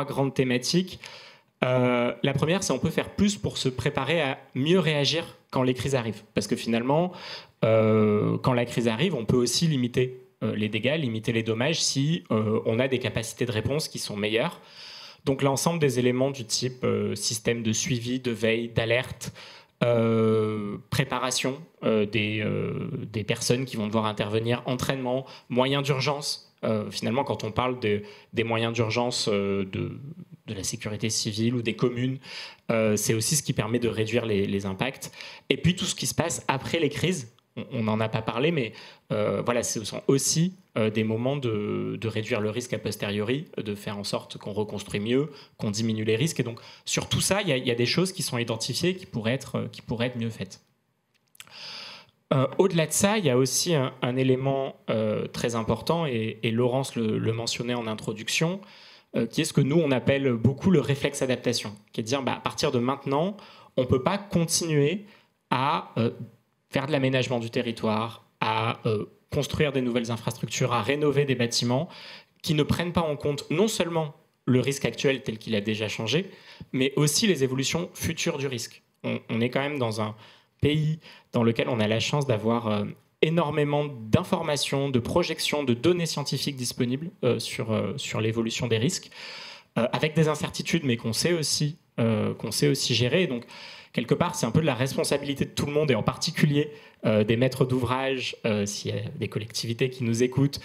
grandes thématiques. La première, c'est on peut faire plus pour se préparer à mieux réagir quand les crises arrivent. Parce que finalement, quand la crise arrive, on peut aussi limiter les dégâts, limiter les dommages si on a des capacités de réponse qui sont meilleures. Donc l'ensemble des éléments du type système de suivi, de veille, d'alerte, préparation des personnes qui vont devoir intervenir, entraînement, moyens d'urgence. Finalement, quand on parle des moyens d'urgence de la sécurité civile ou des communes, c'est aussi ce qui permet de réduire les impacts. Et puis tout ce qui se passe après les crises, on n'en a pas parlé, mais ce sont aussi des moments de réduire le risque a posteriori, de faire en sorte qu'on reconstruit mieux, qu'on diminue les risques. Et donc, sur tout ça, il y a des choses qui sont identifiées qui pourraient être mieux faites. Au-delà de ça, il y a aussi un élément très important, et Laurence le mentionnait en introduction, qui est ce que nous, on appelle beaucoup le réflexe adaptation, qui est de dire, à partir de maintenant, on ne peut pas continuer à faire de l'aménagement du territoire, à construire des nouvelles infrastructures, à rénover des bâtiments qui ne prennent pas en compte non seulement le risque actuel tel qu'il a déjà changé, mais aussi les évolutions futures du risque. On est quand même dans un pays dans lequel on a la chance d'avoir énormément d'informations, de projections, de données scientifiques disponibles sur l'évolution des risques, avec des incertitudes, mais qu'on sait aussi gérer. Et donc, quelque part, c'est un peu de la responsabilité de tout le monde, et en particulier des maîtres d'ouvrage, s'il y a des collectivités qui nous écoutent,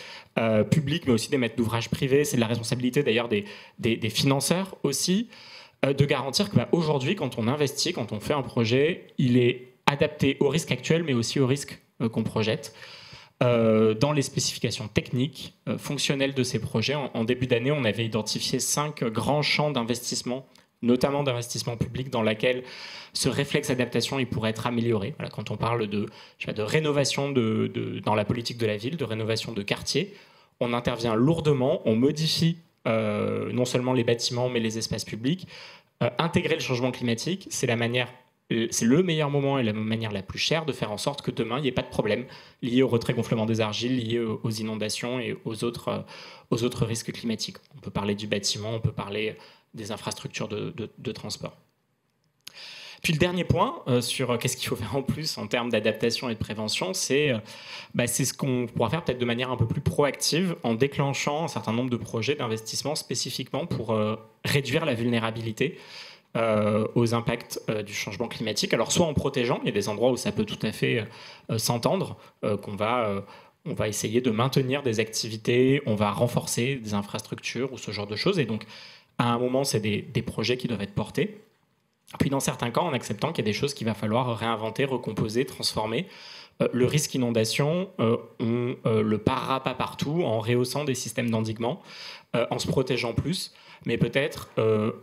publiques, mais aussi des maîtres d'ouvrage privés. C'est de la responsabilité d'ailleurs des financeurs aussi, de garantir qu'aujourd'hui, quand on investit, quand on fait un projet, il est adapté au risque actuel, mais aussi au risque qu'on projette. Dans les spécifications techniques, fonctionnelles de ces projets, en début d'année, on avait identifié 5 grands champs d'investissement, notamment d'investissement public, dans laquelle ce réflexe d'adaptation il pourrait être amélioré. Voilà, quand on parle de rénovation dans la politique de la ville, de rénovation de quartier, on intervient lourdement, on modifie non seulement les bâtiments, mais les espaces publics. Intégrer le changement climatique, c'est la manière c'est le meilleur moment et la manière la plus chère de faire en sorte que demain, il n'y ait pas de problème lié au retrait-gonflement des argiles, lié aux inondations et aux autres risques climatiques. On peut parler du bâtiment, on peut parler des infrastructures de transport. Puis le dernier point sur qu'est-ce qu'il faut faire en plus en termes d'adaptation et de prévention, c'est ce qu'on pourra faire peut-être de manière un peu plus proactive en déclenchant un certain nombre de projets d'investissement spécifiquement pour réduire la vulnérabilité aux impacts du changement climatique. Alors soit en protégeant, il y a des endroits où ça peut tout à fait s'entendre, on va essayer de maintenir des activités, on va renforcer des infrastructures ou ce genre de choses. Et donc, à un moment, c'est des projets qui doivent être portés. Puis dans certains cas, en acceptant qu'il y a des choses qu'il va falloir réinventer, recomposer, transformer. Le risque inondation, on le parera pas partout en rehaussant des systèmes d'endiguement, en se protégeant plus, mais peut-être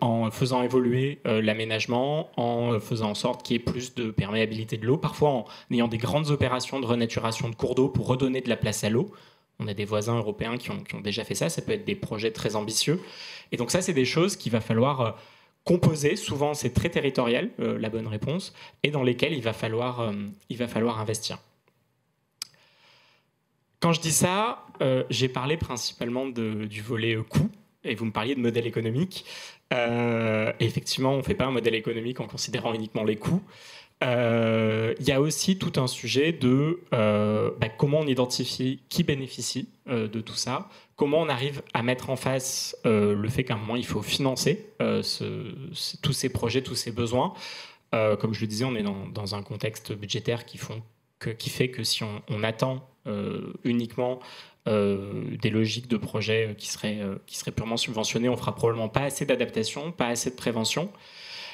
en faisant évoluer l'aménagement, en faisant en sorte qu'il y ait plus de perméabilité de l'eau, parfois en ayant des grandes opérations de renaturation de cours d'eau pour redonner de la place à l'eau. On a des voisins européens qui ont déjà fait ça, ça peut être des projets très ambitieux. Et donc ça, c'est des choses qu'il va falloir composés, souvent c'est très territorial, la bonne réponse, et dans lesquels il va falloir investir. Quand je dis ça, j'ai parlé principalement du volet coût, et vous me parliez de modèle économique. Effectivement, on ne fait pas un modèle économique en considérant uniquement les coûts. Il y a aussi tout un sujet de comment on identifie qui bénéficie de tout ça, comment on arrive à mettre en face le fait qu'à un moment il faut financer tous ces projets, tous ces besoins. Comme je le disais, on est dans un contexte budgétaire qui fait que si on attend uniquement des logiques de projets qui seraient purement subventionnés, on fera probablement pas assez d'adaptation, pas assez de prévention.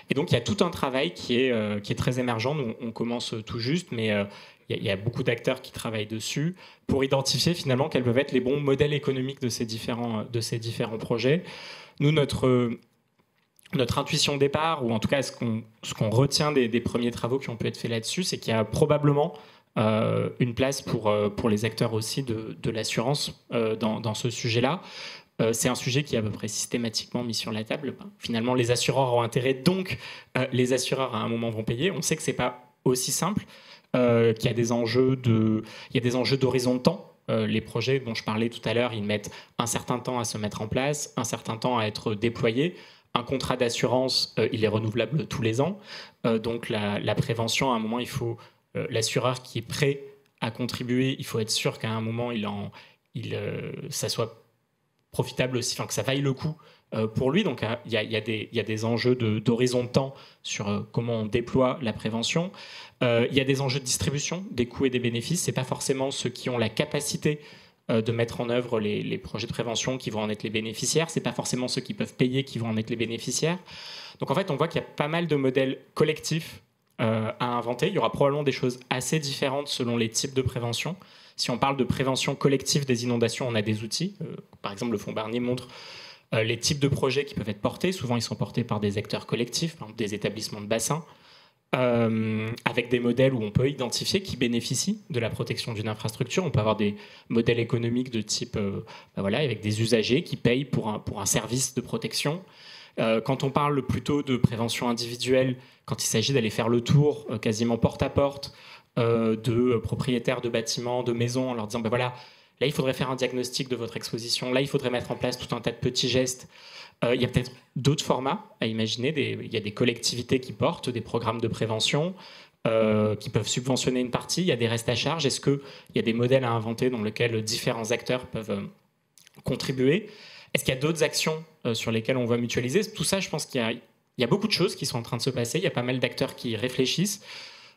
Et donc, il y a tout un travail qui est très émergent. Nous, on commence tout juste, mais il y a beaucoup d'acteurs qui travaillent dessus pour identifier finalement quels peuvent être les bons modèles économiques de ces différents projets. Nous, notre intuition de départ, ou en tout cas ce qu'on retient des premiers travaux qui ont pu être faits là-dessus, c'est qu'il y a probablement une place pour les acteurs aussi de l'assurance dans ce sujet-là. C'est un sujet qui est à peu près systématiquement mis sur la table. Finalement, les assureurs ont intérêt, donc les assureurs à un moment vont payer. On sait que c'est pas aussi simple, qu'il y a des enjeux d'horizon de temps. Les projets dont je parlais tout à l'heure, ils mettent un certain temps à se mettre en place, un certain temps à être déployés. Un contrat d'assurance, il est renouvelable tous les ans. Donc la prévention, à un moment, il faut l'assureur qui est prêt à contribuer, il faut être sûr qu'à un moment, ça soit profitable aussi, que ça vaille le coup pour lui. Donc il y a des enjeux d'horizon de temps sur comment on déploie la prévention. Il y a des enjeux de distribution des coûts et des bénéfices. C'est pas forcément ceux qui ont la capacité de mettre en œuvre les projets de prévention qui vont en être les bénéficiaires. C'est pas forcément ceux qui peuvent payer qui vont en être les bénéficiaires. Donc en fait, on voit qu'il y a pas mal de modèles collectifs à inventer. Il y aura probablement des choses assez différentes selon les types de prévention. Si on parle de prévention collective des inondations, on a des outils. Par exemple, le Fonds Barnier montre les types de projets qui peuvent être portés. Souvent, ils sont portés par des acteurs collectifs, par exemple, des établissements de bassin, avec des modèles où on peut identifier qui bénéficient de la protection d'une infrastructure. On peut avoir des modèles économiques de type, avec des usagers qui payent pour un service de protection. Quand on parle plutôt de prévention individuelle, quand il s'agit d'aller faire le tour quasiment porte à porte de propriétaires de bâtiments, de maisons, en leur disant là il faudrait faire un diagnostic de votre exposition, là il faudrait mettre en place tout un tas de petits gestes. Il y a peut-être d'autres formats à imaginer. Il y a des collectivités qui portent des programmes de prévention qui peuvent subventionner une partie. Il y a des restes à charge. Est-ce qu'il y a des modèles à inventer dans lesquels différents acteurs peuvent contribuer? Est-ce qu'il y a d'autres actions sur lesquelles on va mutualiser? Tout ça, je pense qu'il y a beaucoup de choses qui sont en train de se passer. Il y a pas mal d'acteurs qui réfléchissent.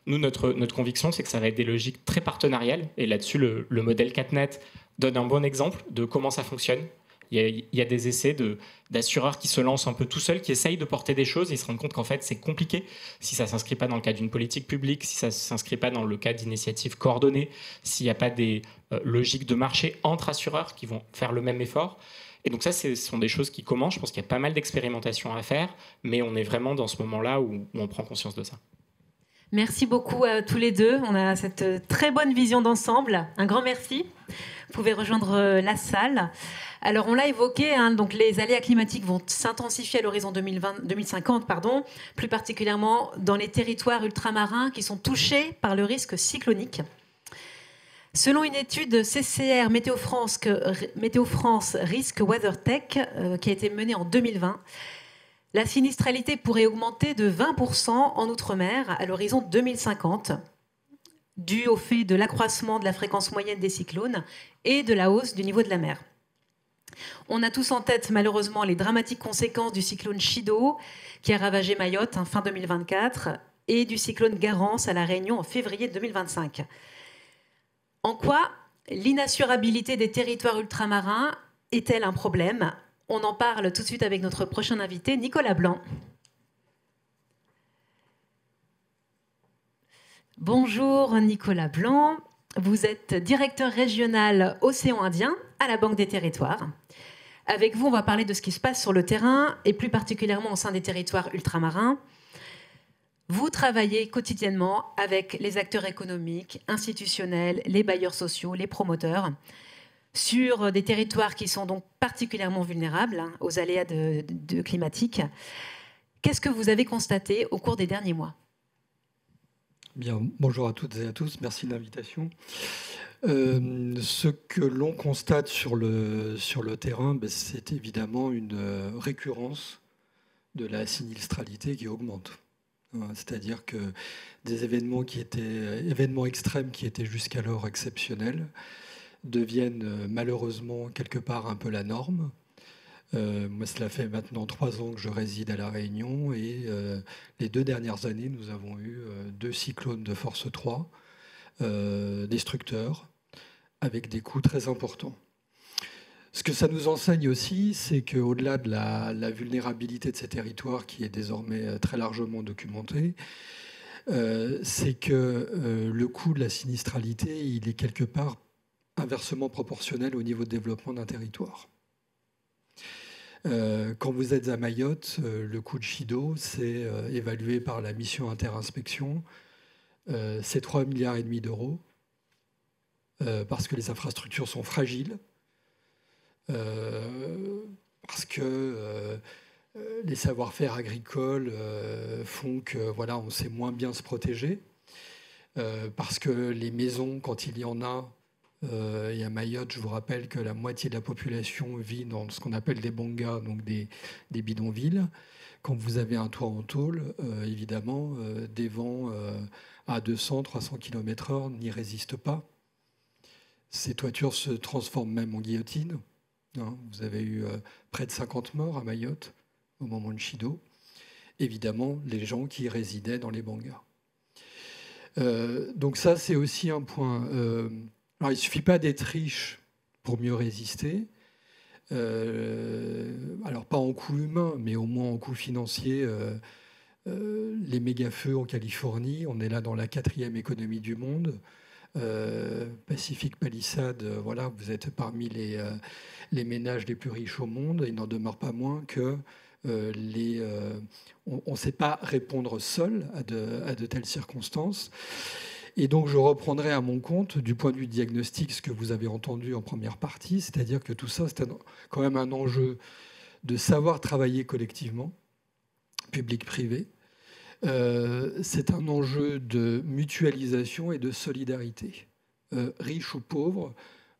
Nous, notre conviction, c'est que ça va être des logiques très partenariales. Et là-dessus, le modèle CatNet donne un bon exemple de comment ça fonctionne. Il y a des essais d'assureurs qui se lancent un peu tout seuls, qui essayent de porter des choses et ils se rendent compte qu'en fait, c'est compliqué si ça ne s'inscrit pas dans le cadre d'une politique publique, si ça ne s'inscrit pas dans le cadre d'initiatives coordonnées, s'il n'y a pas des logiques de marché entre assureurs qui vont faire le même effort. Et donc ça, ce sont des choses qui commencent. Je pense qu'il y a pas mal d'expérimentations à faire, mais on est vraiment dans ce moment-là où on prend conscience de ça. Merci beaucoup à tous les deux. On a cette très bonne vision d'ensemble. Un grand merci. Vous pouvez rejoindre la salle. Alors, on l'a évoqué, donc les aléas climatiques vont s'intensifier à l'horizon 2050, plus particulièrement dans les territoires ultramarins qui sont touchés par le risque cyclonique. Selon une étude CCR Météo France Risk WeatherTech qui a été menée en 2020, la sinistralité pourrait augmenter de 20% en Outre-mer à l'horizon 2050, dû au fait de l'accroissement de la fréquence moyenne des cyclones et de la hausse du niveau de la mer. On a tous en tête malheureusement les dramatiques conséquences du cyclone Chido qui a ravagé Mayotte fin 2024 et du cyclone Garance à La Réunion en février 2025. En quoi l'inassurabilité des territoires ultramarins est-elle un problème ? On en parle tout de suite avec notre prochain invité, Nicolas Blanc. Bonjour Nicolas Blanc, vous êtes directeur régional Océan Indien à la Banque des Territoires. Avec vous, on va parler de ce qui se passe sur le terrain et plus particulièrement au sein des territoires ultramarins. Vous travaillez quotidiennement avec les acteurs économiques, institutionnels, les bailleurs sociaux, les promoteurs, sur des territoires qui sont donc particulièrement vulnérables aux aléas climatiques. Qu'est-ce que vous avez constaté au cours des derniers mois ? Bien, bonjour à toutes et à tous, merci de l'invitation. Ce que l'on constate sur le terrain, c'est évidemment une récurrence de la sinistralité qui augmente. C'est-à-dire que des événements extrêmes qui étaient jusqu'alors exceptionnels deviennent malheureusement quelque part un peu la norme. Moi, cela fait maintenant 3 ans que je réside à La Réunion et les 2 dernières années, nous avons eu 2 cyclones de force 3 destructeurs avec des coûts très importants. Ce que ça nous enseigne aussi, c'est qu'au-delà de la vulnérabilité de ces territoires qui est désormais très largement documentée, c'est que le coût de la sinistralité, il est quelque part inversement proportionnel au niveau de développement d'un territoire. Quand vous êtes à Mayotte, le coût de Chido, c'est évalué par la mission interinspection, c'est 3,5 milliards d'euros, parce que les infrastructures sont fragiles, parce que les savoir-faire agricoles font que voilà, on sait moins bien se protéger, parce que les maisons, quand il y en a, et à Mayotte, je vous rappelle que la moitié de la population vit dans ce qu'on appelle des bongas, donc des bidonvilles. Quand vous avez un toit en tôle, évidemment, des vents à 200-300 km/h n'y résistent pas. Ces toitures se transforment même en guillotine. Vous avez eu près de 50 morts à Mayotte au moment de Chido. Évidemment, les gens qui résidaient dans les bongas. Donc ça, c'est aussi un point. Alors, il ne suffit pas d'être riche pour mieux résister. Alors, pas en coût humain, mais au moins en coût financier. Les méga-feux en Californie, on est là dans la 4e économie du monde. Pacific Palisades, voilà, vous êtes parmi les ménages les plus riches au monde. Il n'en demeure pas moins que on ne sait pas répondre seul à de telles circonstances. Et donc, je reprendrai à mon compte, du point de vue diagnostic, ce que vous avez entendu en première partie, c'est-à-dire que tout ça, c'est quand même un enjeu de savoir travailler collectivement, public-privé. C'est un enjeu de mutualisation et de solidarité. Riche ou pauvre,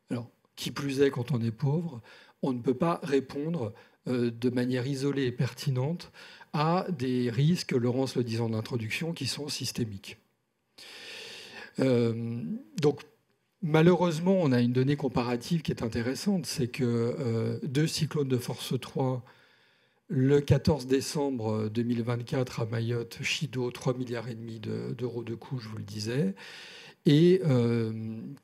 alors, qui plus est quand on est pauvre, on ne peut pas répondre de manière isolée et pertinente à des risques, Laurence le disait en introduction, qui sont systémiques. Donc, malheureusement, on a une donnée comparative qui est intéressante, c'est que 2 cyclones de force 3, le 14 décembre 2024 à Mayotte, Chido, 3,5 milliards d'euros de coûts, je vous le disais, et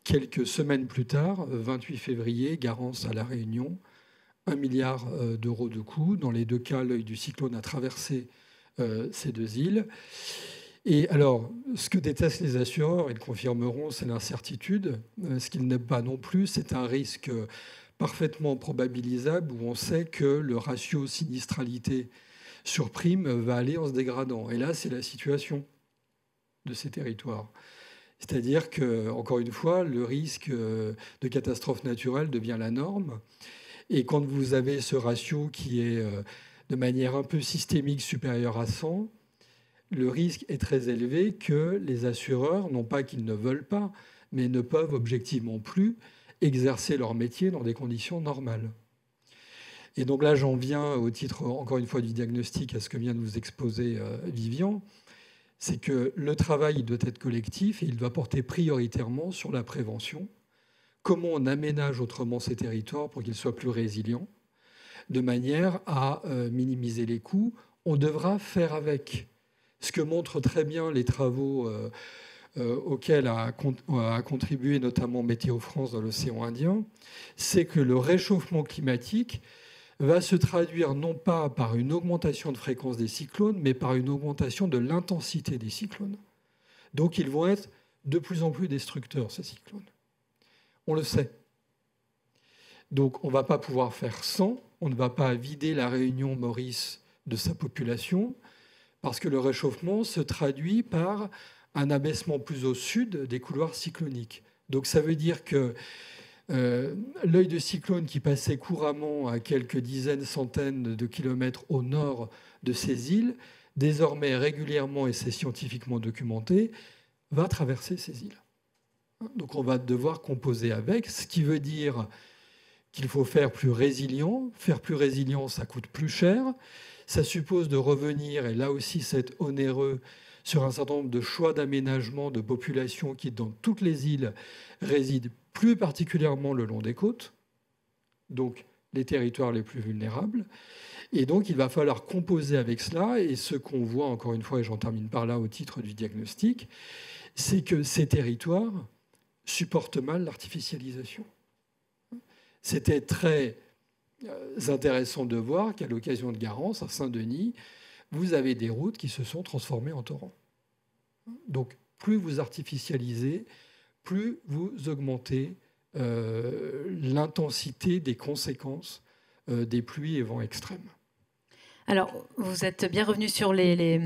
quelques semaines plus tard, 28 février, Garance à La Réunion, 1 milliard d'euros de coûts. Dans les 2 cas, l'œil du cyclone a traversé ces 2 îles. Et alors, ce que détestent les assureurs, ils le confirmeront, c'est l'incertitude. Ce qu'ils n'aiment pas non plus, c'est un risque parfaitement probabilisable où on sait que le ratio sinistralité sur prime va aller en se dégradant. Et là, c'est la situation. de ces territoires. C'est-à-dire que, encore une fois, le risque de catastrophe naturelle devient la norme. Et quand vous avez ce ratio qui est de manière un peu systémique supérieur à 100, le risque est très élevé que les assureurs, non pas qu'ils ne veulent pas, mais ne peuvent objectivement plus exercer leur métier dans des conditions normales. Et donc là, j'en viens au titre, encore une fois, du diagnostic, à ce que vient de vous exposer Vivian, c'est que le travail doit être collectif et il doit porter prioritairement sur la prévention. Comment on aménage autrement ces territoires pour qu'ils soient plus résilients, de manière à minimiser les coûts. On devra faire avec. Ce que montrent très bien les travaux auxquels a contribué notamment Météo France dans l'océan Indien, c'est que le réchauffement climatique va se traduire non pas par une augmentation de fréquence des cyclones, mais par une augmentation de l'intensité des cyclones. Donc ils vont être de plus en plus destructeurs, ces cyclones. On le sait. Donc on ne va pas pouvoir faire sans, on ne va pas vider la Réunion Maurice de sa population, parce que le réchauffement se traduit par un abaissement plus au sud des couloirs cycloniques. Donc ça veut dire que l'œil de cyclone qui passait couramment à quelques dizaines, centaines de kilomètres au nord de ces îles, désormais régulièrement, et c'est scientifiquement documenté, va traverser ces îles. Donc on va devoir composer avec, ce qui veut dire qu'il faut faire plus résilient. Faire plus résilient, ça coûte plus cher. Ça suppose de revenir, et là aussi c'est onéreux, sur un certain nombre de choix d'aménagement de populations qui, dans toutes les îles, résident plus particulièrement le long des côtes, donc les territoires les plus vulnérables. Et donc il va falloir composer avec cela, et ce qu'on voit, encore une fois, et j'en termine par là au titre du diagnostic, c'est que ces territoires supportent mal l'artificialisation. C'était très intéressant de voir qu'à l'occasion de Garance, à Saint-Denis, vous avez des routes qui se sont transformées en torrents. Donc, plus vous artificialisez, plus vous augmentez l'intensité des conséquences des pluies et vents extrêmes. Alors, vous êtes bien revenu sur les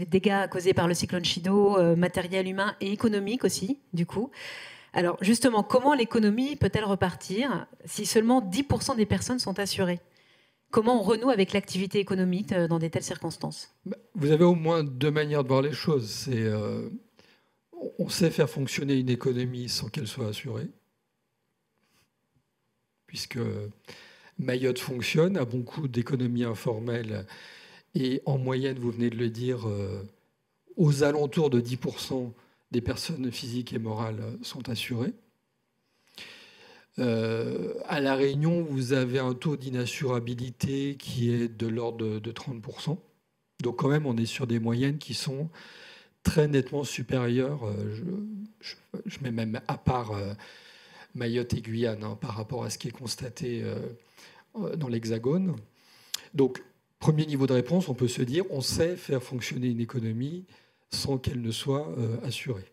dégâts causés par le cyclone Chido, matériel humain et économique aussi, du coup. Alors, justement, comment l'économie peut-elle repartir si seulement 10% des personnes sont assurées ? Comment on renoue avec l'activité économique dans de telles circonstances ? Vous avez au moins deux manières de voir les choses. On sait faire fonctionner une économie sans qu'elle soit assurée, puisque Mayotte fonctionne, a beaucoup d'économies informelles, et en moyenne, vous venez de le dire, aux alentours de 10% des personnes physiques et morales sont assurées. À La Réunion, vous avez un taux d'inassurabilité qui est de l'ordre de 30%. Donc quand même, on est sur des moyennes qui sont très nettement supérieures. Je mets même à part Mayotte et Guyane par rapport à ce qui est constaté dans l'Hexagone. Donc, premier niveau de réponse, on peut se dire on sait faire fonctionner une économie sans qu'elle ne soit assurée.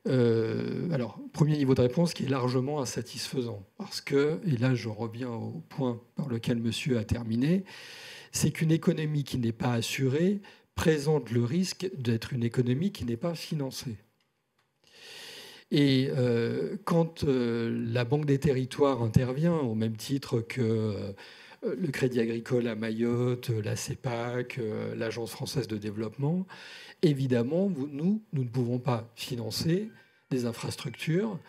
Alors, premier niveau de réponse qui est largement insatisfaisant, parce que, et là je reviens au point par lequel monsieur a terminé, c'est qu'une économie qui n'est pas assurée présente le risque d'être une économie qui n'est pas financée. Et quand la Banque des Territoires intervient, au même titre que le Crédit Agricole à Mayotte, la CEPAC, l'Agence française de développement, évidemment, nous ne pouvons pas financer des infrastructures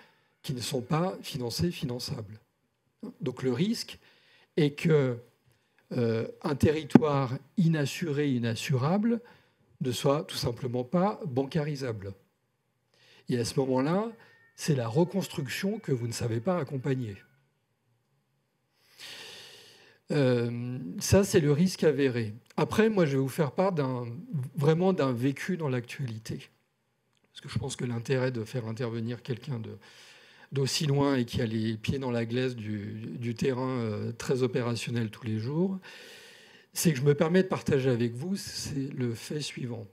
qui ne sont pas financées, finançables. Donc le risque est que un territoire inassuré, inassurable, ne soit tout simplement pas bancarisable. Et à ce moment-là, c'est la reconstruction que vous ne savez pas accompagner. Ça, c'est le risque avéré. Après, moi, je vais vous faire part vraiment d'un vécu dans l'actualité. Parce que je pense que l'intérêt de faire intervenir quelqu'un d'aussi loin et qui a les pieds dans la glace du terrain très opérationnel tous les jours, c'est que je me permets de partager avec vous, c'est le fait suivant.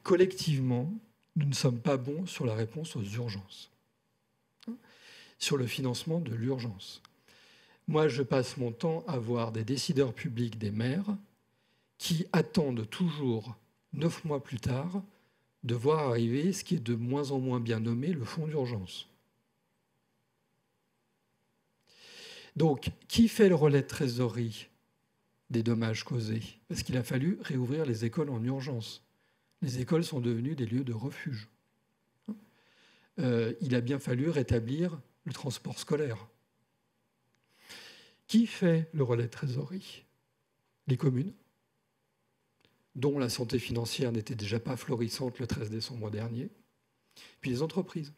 Collectivement, nous ne sommes pas bons sur la réponse aux urgences, sur le financement de l'urgence. Moi, je passe mon temps à voir des décideurs publics, des maires, qui attendent toujours, 9 mois plus tard, de voir arriver ce qui est de moins en moins bien nommé le fonds d'urgence. Donc, qui fait le relais de trésorerie des dommages causés? Parce qu'il a fallu réouvrir les écoles en urgence. Les écoles sont devenues des lieux de refuge. Il a bien fallu rétablir le transport scolaire. Qui fait le relais de trésorerie? Les communes, dont la santé financière n'était déjà pas florissante le 13 décembre dernier, puis les entreprises,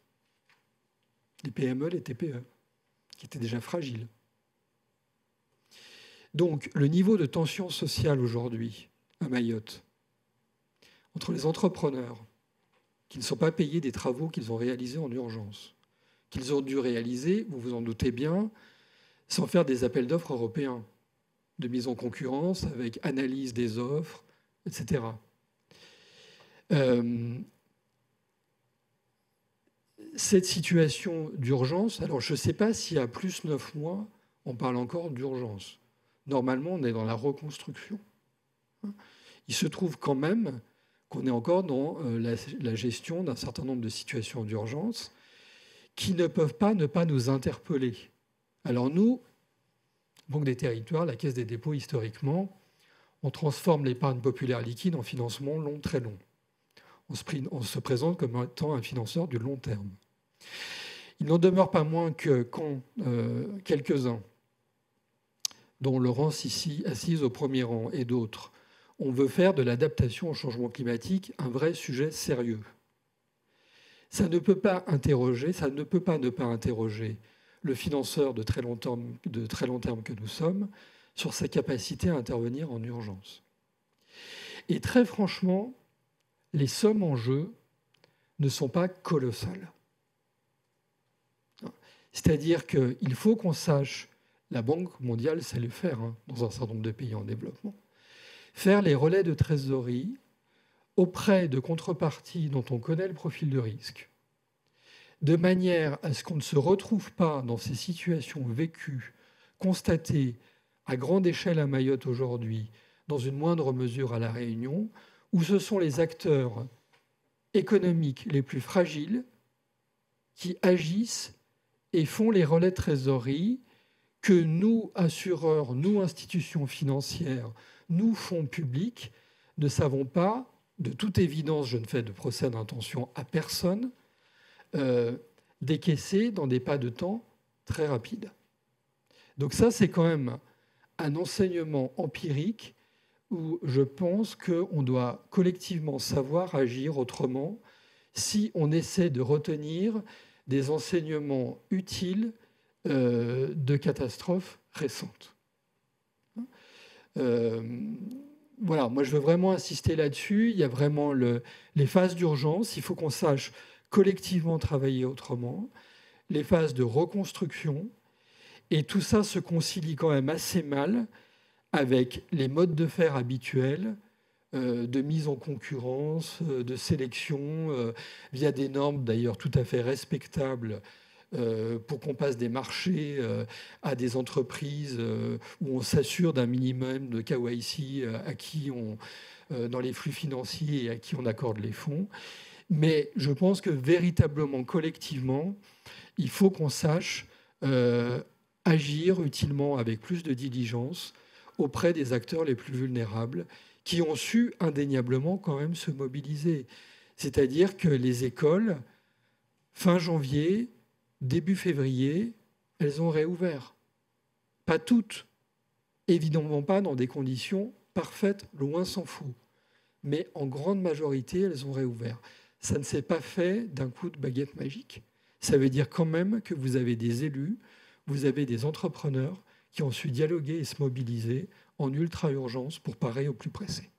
les PME, les TPE, qui étaient déjà fragiles. Donc, le niveau de tension sociale aujourd'hui à Mayotte, entre les entrepreneurs qui ne sont pas payés des travaux qu'ils ont réalisés en urgence, qu'ils ont dû réaliser, vous vous en doutez bien, sans faire des appels d'offres européens, de mise en concurrence avec analyse des offres, etc. Cette situation d'urgence, alors je ne sais pas si à plus 9 mois, on parle encore d'urgence. Normalement, on est dans la reconstruction. Il se trouve quand même qu'on est encore dans la gestion d'un certain nombre de situations d'urgence qui ne peuvent pas ne pas nous interpeller. Alors nous, Banque des Territoires, la Caisse des dépôts, historiquement, on transforme l'épargne populaire liquide en financement long, très long. On se présente comme étant un financeur du long terme. Il n'en demeure pas moins que quand quelques-uns, dont Laurence ici assise au premier rang et d'autres, on veut faire de l'adaptation au changement climatique un vrai sujet sérieux. Ça ne peut pas ne pas interroger le financeur de très long terme que nous sommes sur sa capacité à intervenir en urgence. Et très franchement, les sommes en jeu ne sont pas colossales. C'est-à-dire qu'il faut qu'on sache, la Banque mondiale sait le faire dans un certain nombre de pays en développement, faire les relais de trésorerie auprès de contreparties dont on connaît le profil de risque, de manière à ce qu'on ne se retrouve pas dans ces situations vécues, constatées à grande échelle à Mayotte aujourd'hui, dans une moindre mesure à La Réunion, où ce sont les acteurs économiques les plus fragiles qui agissent et font les relais de trésorerie que nous, assureurs, nous, institutions financières, nous, fonds publics, ne savons pas, de toute évidence, je ne fais de procès d'intention à personne, décaisser dans des pas de temps très rapides. Donc ça, c'est quand même un enseignement empirique où je pense qu'on doit collectivement savoir agir autrement si on essaie de retenir des enseignements utiles de catastrophes récentes. Voilà, moi je veux vraiment insister là-dessus. Il y a vraiment les phases d'urgence. Il faut qu'on sache collectivement travailler autrement. Les phases de reconstruction. Et tout ça se concilie quand même assez mal avec les modes de faire habituels, de mise en concurrence, de sélection, via des normes d'ailleurs tout à fait respectables pour qu'on passe des marchés à des entreprises où on s'assure d'un minimum de KYC à qui dans les flux financiers et à qui on accorde les fonds. Mais je pense que véritablement, collectivement, il faut qu'on sache agir utilement avec plus de diligence auprès des acteurs les plus vulnérables qui ont su indéniablement quand même se mobiliser. C'est-à-dire que les écoles, fin janvier, début février, elles ont réouvert. Pas toutes, évidemment pas dans des conditions parfaites, loin s'en faut. Mais en grande majorité, elles ont réouvert. Ça ne s'est pas fait d'un coup de baguette magique. Ça veut dire quand même que vous avez des élus, vous avez des entrepreneurs qui ont su dialoguer et se mobiliser en ultra-urgence pour parer au plus pressé.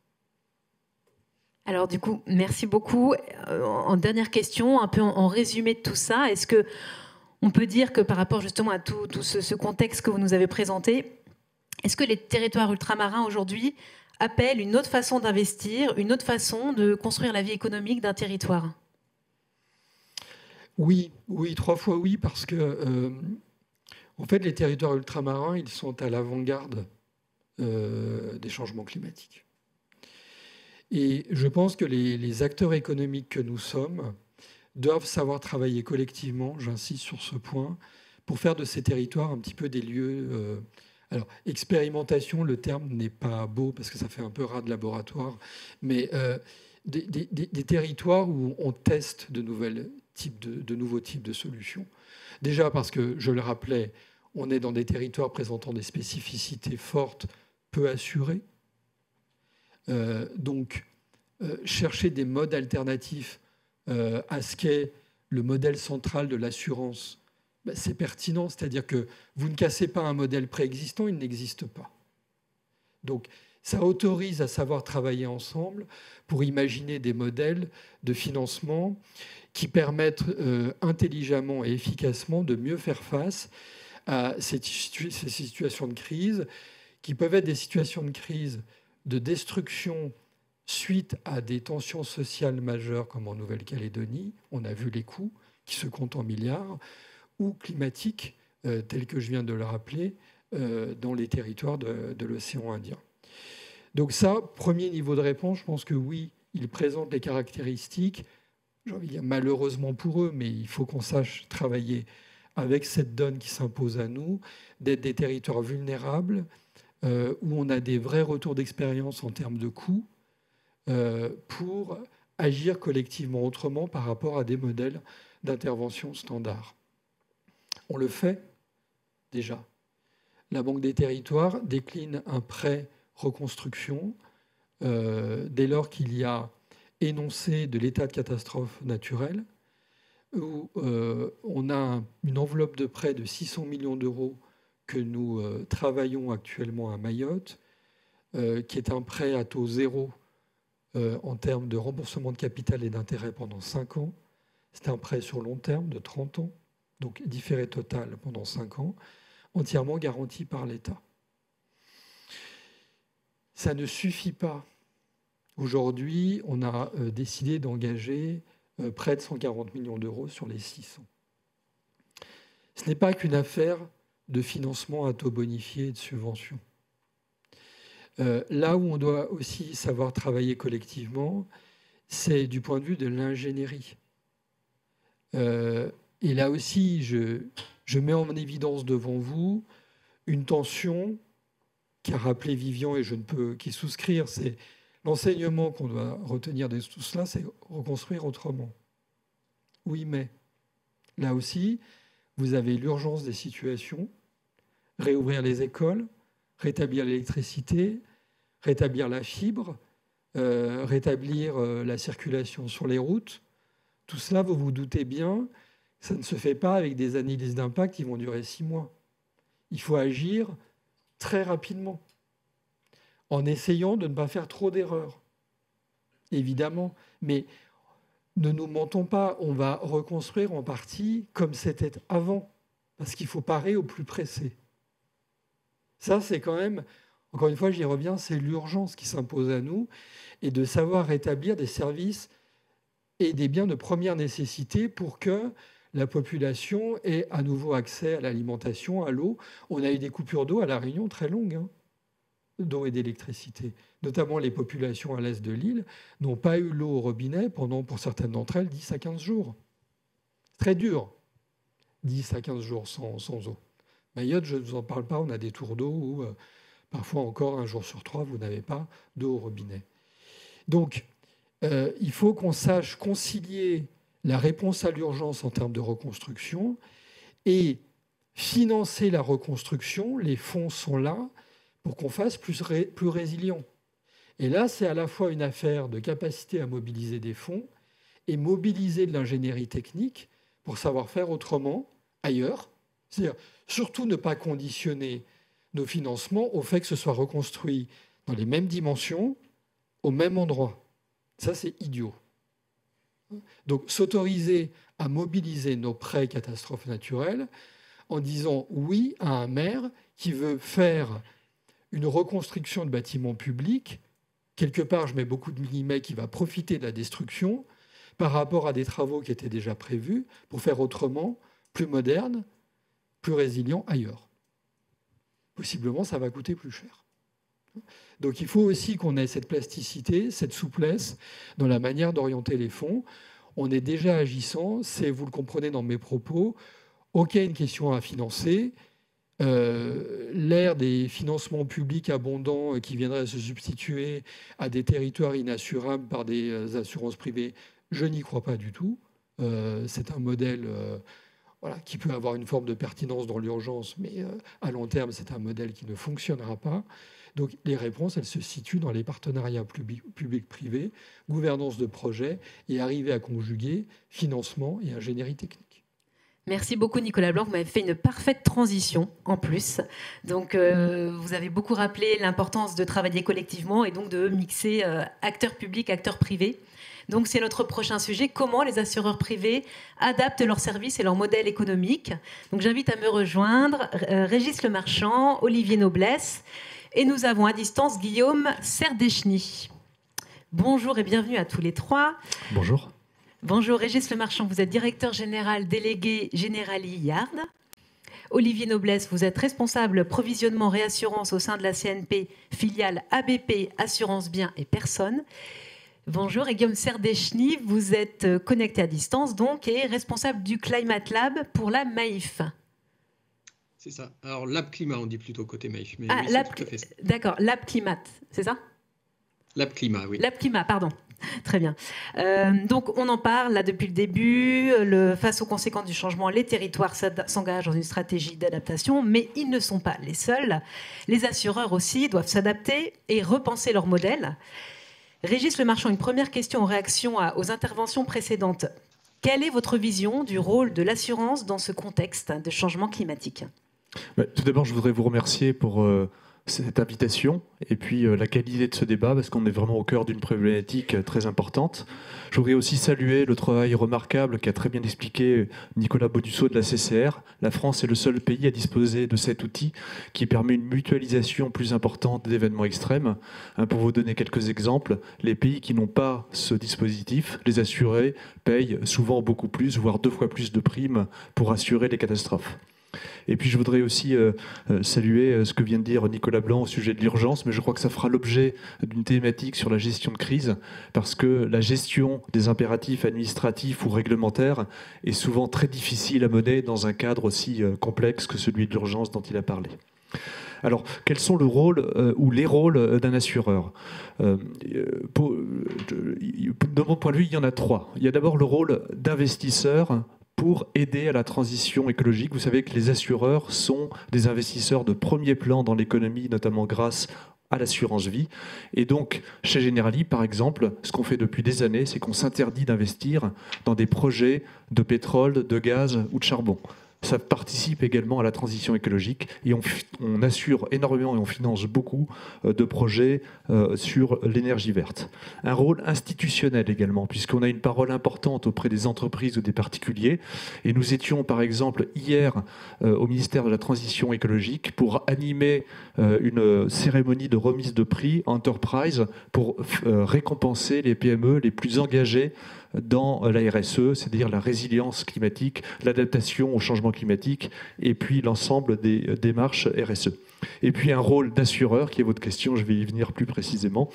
Alors du coup, merci beaucoup. En dernière question, un peu en résumé de tout ça, est-ce qu'on peut dire que par rapport justement à tout ce contexte que vous nous avez présenté, est-ce que les territoires ultramarins aujourd'hui appellent une autre façon d'investir, une autre façon de construire la vie économique d'un territoire ? Oui, 3 fois oui, parce que en fait, les territoires ultramarins, ils sont à l'avant-garde des changements climatiques. Et je pense que les acteurs économiques que nous sommes doivent savoir travailler collectivement, j'insiste sur ce point, pour faire de ces territoires un petit peu des lieux... alors, expérimentation, le terme n'est pas beau parce que ça fait un peu rat de laboratoire, mais des territoires où on teste de nouveaux types de solutions. Déjà parce que, je le rappelais, on est dans des territoires présentant des spécificités fortes, peu assurées. Donc, chercher des modes alternatifs à ce qu'est le modèle central de l'assurance, c'est pertinent. C'est-à-dire que vous ne cassez pas un modèle préexistant, il n'existe pas. Donc, ça autorise à savoir travailler ensemble pour imaginer des modèles de financement qui permettent intelligemment et efficacement de mieux faire face à ces situations de crise, qui peuvent être des situations de crise de destruction suite à des tensions sociales majeures comme en Nouvelle-Calédonie, on a vu les coûts qui se comptent en milliards, ou climatiques, tels que je viens de le rappeler, dans les territoires de l'océan Indien. Donc ça, premier niveau de réponse, je pense que oui, il présente les caractéristiques, j'ai envie de dire malheureusement pour eux, mais il faut qu'on sache travailler avec cette donne qui s'impose à nous, d'être des territoires vulnérables, où on a des vrais retours d'expérience en termes de coûts, pour agir collectivement autrement par rapport à des modèles d'intervention standards. On le fait déjà. La Banque des territoires décline un prêt reconstruction dès lors qu'il y a énoncé de l'état de catastrophe naturelle, où on a une enveloppe de prêt de 600 millions d'euros que nous travaillons actuellement à Mayotte, qui est un prêt à taux zéro en termes de remboursement de capital et d'intérêt pendant 5 ans. C'est un prêt sur long terme de 30 ans, donc différé total pendant 5 ans, entièrement garanti par l'État. Ça ne suffit pas. Aujourd'hui, on a décidé d'engager près de 140 millions d'euros sur les 600. Ce n'est pas qu'une affaire de financement à taux bonifié et de subvention. Là où on doit aussi savoir travailler collectivement, c'est du point de vue de l'ingénierie. Et là aussi, je mets en évidence devant vous une tension qu'a rappelé Vivian, et je ne peux qu'y souscrire, c'est l'enseignement qu'on doit retenir de tout cela, c'est reconstruire autrement. Oui, mais là aussi, vous avez l'urgence des situations, réouvrir les écoles, rétablir l'électricité, rétablir la fibre, rétablir la circulation sur les routes. Tout cela, vous vous doutez bien, ça ne se fait pas avec des analyses d'impact qui vont durer 6 mois. Il faut agir très rapidement, en essayant de ne pas faire trop d'erreurs, évidemment. Mais ne nous mentons pas, on va reconstruire en partie comme c'était avant, parce qu'il faut parer au plus pressé. Ça, c'est quand même, encore une fois, j'y reviens, c'est l'urgence qui s'impose à nous, et de savoir rétablir des services et des biens de première nécessité pour que la population ait à nouveau accès à l'alimentation, à l'eau. On a eu des coupures d'eau à La Réunion très longues, d'eau et d'électricité. Notamment les populations à l'est de l'île n'ont pas eu l'eau au robinet pendant, pour certaines d'entre elles, 10 à 15 jours. Très dur, 10 à 15 jours sans eau. Mayotte, je ne vous en parle pas, on a des tours d'eau où parfois encore 1 jour sur 3, vous n'avez pas d'eau au robinet. Donc, il faut qu'on sache concilier la réponse à l'urgence en termes de reconstruction et financer la reconstruction. Les fonds sont là pour qu'on fasse plus résilient. Et là, c'est à la fois une affaire de capacité à mobiliser des fonds et mobiliser de l'ingénierie technique pour savoir faire autrement ailleurs. C'est-à-dire surtout ne pas conditionner nos financements au fait que ce soit reconstruit dans les mêmes dimensions, au même endroit. Ça, c'est idiot. Donc, s'autoriser à mobiliser nos prêts catastrophes naturelles en disant oui à un maire qui veut faire une reconstruction de bâtiments publics, quelque part, je mets beaucoup de guillemets, qui va profiter de la destruction par rapport à des travaux qui étaient déjà prévus pour faire autrement, plus moderne, plus résilient ailleurs. Possiblement, ça va coûter plus cher. Donc il faut aussi qu'on ait cette plasticité, cette souplesse dans la manière d'orienter les fonds. On est déjà agissant, vous le comprenez dans mes propos, OK, une question à financer, l'ère des financements publics abondants qui viendraient se substituer à des territoires inassurables par des assurances privées, je n'y crois pas du tout. C'est un modèle qui peut avoir une forme de pertinence dans l'urgence, mais à long terme, c'est un modèle qui ne fonctionnera pas. Donc les réponses, elles se situent dans les partenariats publics-privés, gouvernance de projet, et arriver à conjuguer financement et ingénierie technique. Merci beaucoup Nicolas Blanc, vous m'avez fait une parfaite transition en plus. Donc vous avez beaucoup rappelé l'importance de travailler collectivement et donc de mixer acteurs publics, acteurs privés. Donc c'est notre prochain sujet, comment les assureurs privés adaptent leurs services et leur modèle économique. Donc j'invite à me rejoindre Régis Lemarchand, Olivier Noblesse, et nous avons à distance Guillaume Serdechny. Bonjour et bienvenue à tous les trois. Bonjour. Bonjour Régis Lemarchand, vous êtes directeur général délégué Generali Yard. Olivier Noblesse, vous êtes responsable provisionnement réassurance au sein de la CNP, filiale ABP Assurance Biens et Personnes. Bonjour, et Guillaume Serdechny, vous êtes connecté à distance donc et responsable du Climate Lab pour la Maïf. C'est ça. Alors, Lab Climat, on dit plutôt côté Maïf. Mais ah, oui, d'accord, Lab Climat, c'est ça? Lab Climat, oui. Lab Climat, pardon. Très bien. Donc, on en parle là depuis le début. Face aux conséquences du changement, les territoires s'engagent dans une stratégie d'adaptation, mais ils ne sont pas les seuls. Les assureurs aussi doivent s'adapter et repenser leur modèle. Régis Lemarchand, une première question en réaction aux interventions précédentes. Quelle est votre vision du rôle de l'assurance dans ce contexte de changement climatique ? Tout d'abord, je voudrais vous remercier pour cette invitation et puis la qualité de ce débat parce qu'on est vraiment au cœur d'une problématique très importante. Je voudrais aussi saluer le travail remarquable qu'a très bien expliqué Nicolas Baudusseau de la CCR. La France est le seul pays à disposer de cet outil qui permet une mutualisation plus importante d'événements extrêmes. Pour vous donner quelques exemples, les pays qui n'ont pas ce dispositif, les assurés payent souvent beaucoup plus, voire 2 fois plus de primes pour assurer les catastrophes. Et puis je voudrais aussi saluer ce que vient de dire Nicolas Blanc au sujet de l'urgence, mais je crois que ça fera l'objet d'une thématique sur la gestion de crise, parce que la gestion des impératifs administratifs ou réglementaires est souvent très difficile à mener dans un cadre aussi complexe que celui de l'urgence dont il a parlé. Alors, quels sont le rôle ou les rôles d'un assureur ? De mon point de vue, il y en a 3. Il y a d'abord le rôle d'investisseur pour aider à la transition écologique. Vous savez que les assureurs sont des investisseurs de premier plan dans l'économie, notamment grâce à l'assurance vie. Et donc, chez Generali, par exemple, ce qu'on fait depuis des années, c'est qu'on s'interdit d'investir dans des projets de pétrole, de gaz ou de charbon. Ça participe également à la transition écologique et on assure énormément et on finance beaucoup de projets sur l'énergie verte. Un rôle institutionnel également, puisqu'on a une parole importante auprès des entreprises ou des particuliers. Et nous étions par exemple hier au ministère de la Transition écologique pour animer une cérémonie de remise de prix Enterprise pour récompenser les PME les plus engagées dans la RSE, c'est-à-dire la résilience climatique, l'adaptation au changement climatique et puis l'ensemble des démarches RSE. Et puis un rôle d'assureur, qui est votre question, je vais y venir plus précisément,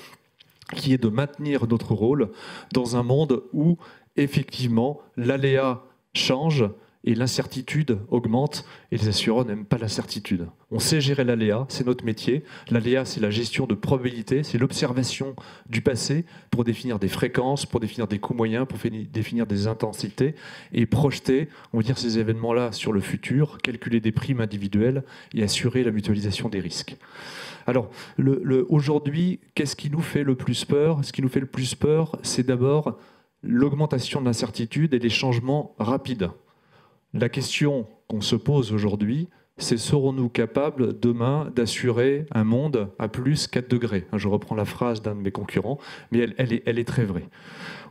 qui est de maintenir notre rôle dans un monde où effectivement l'aléa change et l'incertitude augmente, et les assureurs n'aiment pas l'incertitude. On sait gérer l'aléa, c'est notre métier. L'aléa, c'est la gestion de probabilité, c'est l'observation du passé pour définir des fréquences, pour définir des coûts moyens, pour définir des intensités, et projeter, on va dire, ces événements-là sur le futur, calculer des primes individuelles et assurer la mutualisation des risques. Alors, aujourd'hui, qu'est-ce qui nous fait le plus peur ? Ce qui nous fait le plus peur, c'est d'abord l'augmentation de l'incertitude et les changements rapides. La question qu'on se pose aujourd'hui, c'est serons-nous capables demain d'assurer un monde à plus 4 degrés ? Je reprends la phrase d'un de mes concurrents, mais elle est très vraie.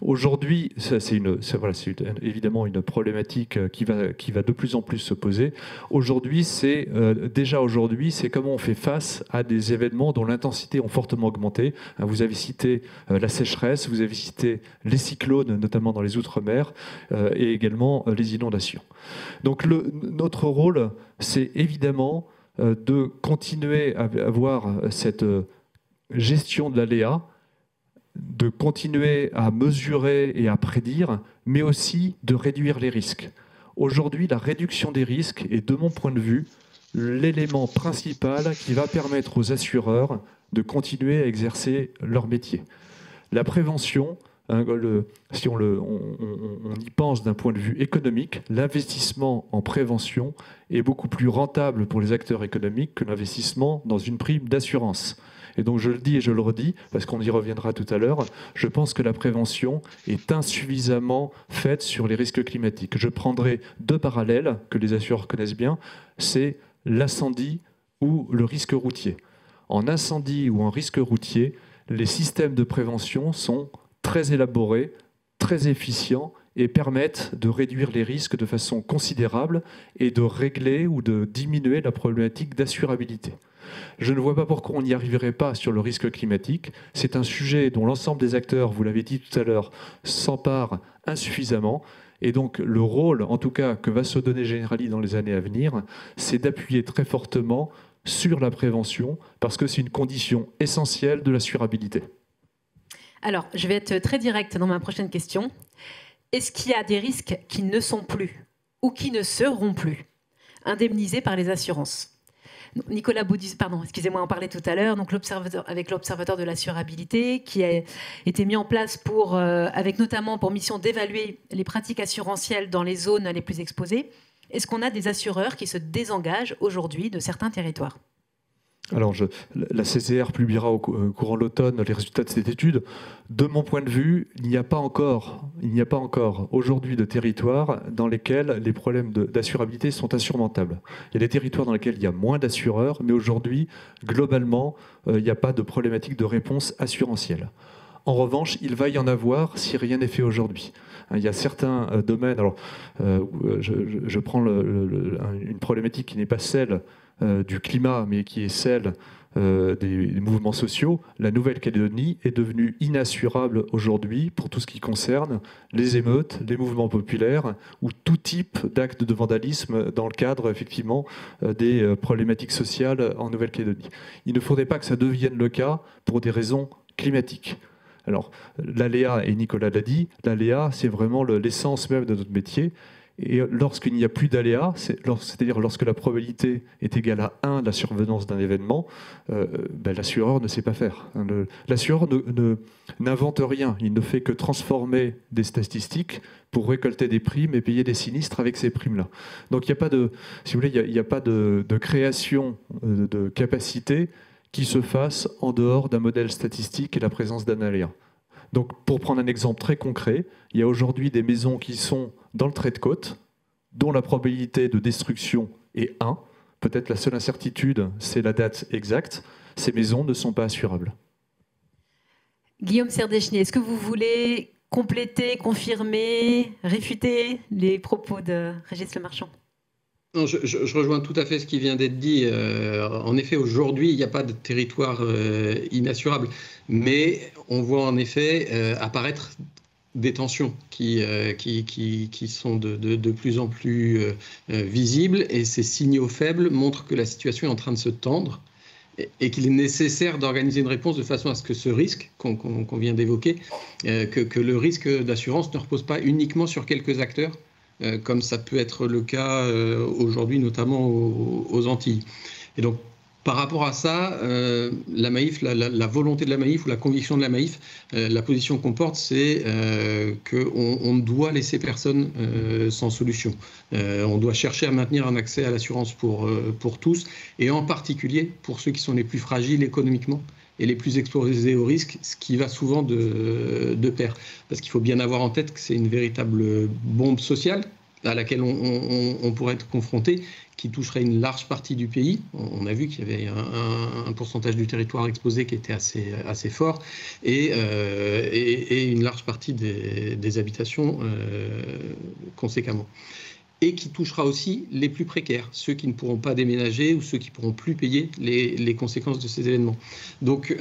Aujourd'hui, c'est évidemment une problématique qui va de plus en plus se poser. Aujourd'hui, c'est comment on fait face à des événements dont l'intensité ont fortement augmenté. Vous avez cité la sécheresse, vous avez cité les cyclones, notamment dans les Outre-mer, et également les inondations. Donc notre rôle, c'est évidemment de continuer à avoir cette gestion de l'aléa, de continuer à mesurer et à prédire, mais aussi de réduire les risques. Aujourd'hui, la réduction des risques est, de mon point de vue, l'élément principal qui va permettre aux assureurs de continuer à exercer leur métier. La prévention, si on y pense d'un point de vue économique, l'investissement en prévention est beaucoup plus rentable pour les acteurs économiques que l'investissement dans une prime d'assurance. Et donc je le dis et je le redis, parce qu'on y reviendra tout à l'heure, je pense que la prévention est insuffisamment faite sur les risques climatiques. Je prendrai 2 parallèles que les assureurs connaissent bien, c'est l'incendie ou le risque routier. En incendie ou en risque routier, les systèmes de prévention sont très élaborés, très efficients et permettent de réduire les risques de façon considérable et de régler ou de diminuer la problématique d'assurabilité. Je ne vois pas pourquoi on n'y arriverait pas sur le risque climatique. C'est un sujet dont l'ensemble des acteurs, vous l'avez dit tout à l'heure, s'emparent insuffisamment. Et donc le rôle, en tout cas, que va se donner Generali dans les années à venir, c'est d'appuyer très fortement sur la prévention, parce que c'est une condition essentielle de l'assurabilité. Alors, je vais être très directe dans ma prochaine question. Est-ce qu'il y a des risques qui ne sont plus ou qui ne seront plus indemnisés par les assurances ? Nicolas Baudusseau, excusez-moi, en parlait tout à l'heure, donc avec l'Observatoire de l'assurabilité qui a été mis en place avec notamment pour mission d'évaluer les pratiques assurantielles dans les zones les plus exposées. Est-ce qu'on a des assureurs qui se désengagent aujourd'hui de certains territoires ? Alors, la CCR publiera au courant de l'automne les résultats de cette étude. De mon point de vue, il n'y a pas encore aujourd'hui de territoires dans lesquels les problèmes d'assurabilité sont insurmontables. Il y a des territoires dans lesquels il y a moins d'assureurs, mais aujourd'hui, globalement, il n'y a pas de problématique de réponse assurantielle. En revanche, il va y en avoir si rien n'est fait aujourd'hui. Il y a certains domaines. Alors, je prends une problématique qui n'est pas celle du climat, mais qui est celle des mouvements sociaux. La Nouvelle-Calédonie est devenue inassurable aujourd'hui pour tout ce qui concerne les émeutes, les mouvements populaires ou tout type d'actes de vandalisme dans le cadre effectivement des problématiques sociales en Nouvelle-Calédonie. Il ne faudrait pas que ça devienne le cas pour des raisons climatiques. Alors, l'aléa, et Nicolas l'a dit, l'aléa, c'est vraiment l'essence même de notre métier. Et lorsqu'il n'y a plus d'aléa, c'est-à-dire lorsque la probabilité est égale à 1 de la survenance d'un événement, l'assureur ne sait pas faire. L'assureur n'invente rien, il ne fait que transformer des statistiques pour récolter des primes et payer des sinistres avec ces primes-là. Donc il n'y a pas de, si vous voulez, il n'y a pas de création de capacité qui se fasse en dehors d'un modèle statistique et la présence d'un aléa. Donc, pour prendre un exemple très concret, il y a aujourd'hui des maisons qui sont dans le trait de côte, dont la probabilité de destruction est 1. Peut-être la seule incertitude, c'est la date exacte. Ces maisons ne sont pas assurables. Guillaume Serdechny, est-ce que vous voulez compléter, confirmer, réfuter les propos de Régis Lemarchand ? Non, je rejoins tout à fait ce qui vient d'être dit. En effet, aujourd'hui, il n'y a pas de territoire inassurable, mais on voit en effet apparaître des tensions qui sont de plus en plus visibles, et ces signaux faibles montrent que la situation est en train de se tendre et qu'il est nécessaire d'organiser une réponse de façon à ce que ce risque qu'on vient d'évoquer, que le risque d'assurance ne repose pas uniquement sur quelques acteurs, comme ça peut être le cas aujourd'hui, notamment aux Antilles. Et donc, par rapport à ça, la Maïf, la volonté de la Maïf ou la conviction de la Maïf, la position qu'on porte, c'est qu'on doit laisser personne sans solution. On doit chercher à maintenir un accès à l'assurance pour tous, et en particulier pour ceux qui sont les plus fragiles économiquement et les plus exposés au risque, ce qui va souvent de pair. Parce qu'il faut bien avoir en tête que c'est une véritable bombe sociale à laquelle on pourrait être confronté, qui toucherait une large partie du pays. On a vu qu'il y avait un pourcentage du territoire exposé qui était assez fort, et une large partie des habitations conséquemment. Et qui touchera aussi les plus précaires, ceux qui ne pourront pas déménager ou ceux qui ne pourront plus payer les conséquences de ces événements. Donc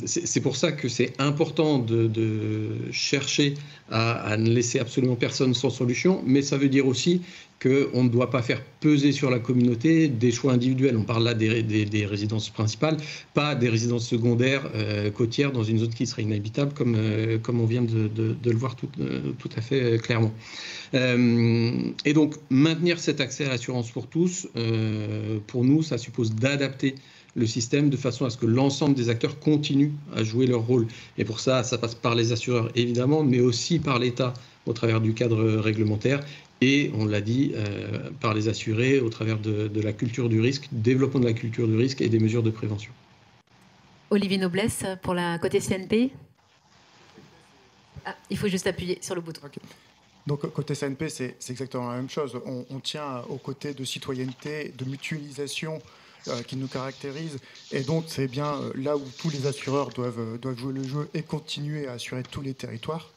c'est pour ça que c'est important de chercher à ne laisser absolument personne sans solution, mais ça veut dire aussi qu'on ne doit pas faire peser sur la communauté des choix individuels. On parle là des résidences principales, pas des résidences secondaires côtières dans une zone qui serait inhabitable, comme on vient de le voir tout à fait clairement. Et donc, maintenir cet accès à l'assurance pour tous, pour nous, ça suppose d'adapter le système de façon à ce que l'ensemble des acteurs continuent à jouer leur rôle. Et pour ça, ça passe par les assureurs, évidemment, mais aussi par l'État au travers du cadre réglementaire et, on l'a dit, par les assurés au travers de la culture du risque, développement de la culture du risque et des mesures de prévention. Olivier Noblesse, pour la côté CNP. Il faut juste appuyer sur le bouton. Okay. Donc, côté CNP, c'est exactement la même chose. On tient aux côtés de citoyenneté, de mutualisation qui nous caractérise. Et donc, c'est bien là où tous les assureurs doivent jouer le jeu et continuer à assurer tous les territoires.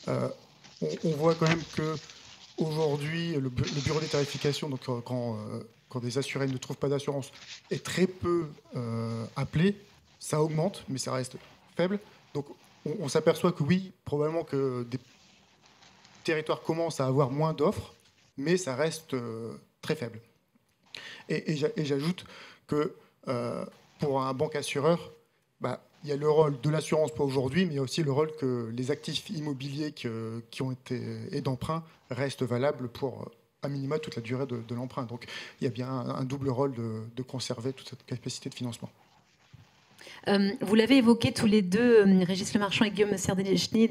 On voit quand même qu'aujourd'hui, le bureau des tarifications, donc, quand des assurés ne trouvent pas d'assurance, est très peu appelé. Ça augmente, mais ça reste faible. Donc, on s'aperçoit que oui, probablement que des territoires commencent à avoir moins d'offres, mais ça reste très faible. Et j'ajoute que pour un banque assureur, il y a le rôle de l'assurance pour aujourd'hui, mais il y a aussi le rôle que les actifs immobiliers qui ont été et d'emprunt restent valables pour à minima toute la durée de l'emprunt. Donc il y a bien un double rôle de conserver toute cette capacité de financement. Vous l'avez évoqué tous les deux, Régis Lemarchand et Guillaume Serdechny,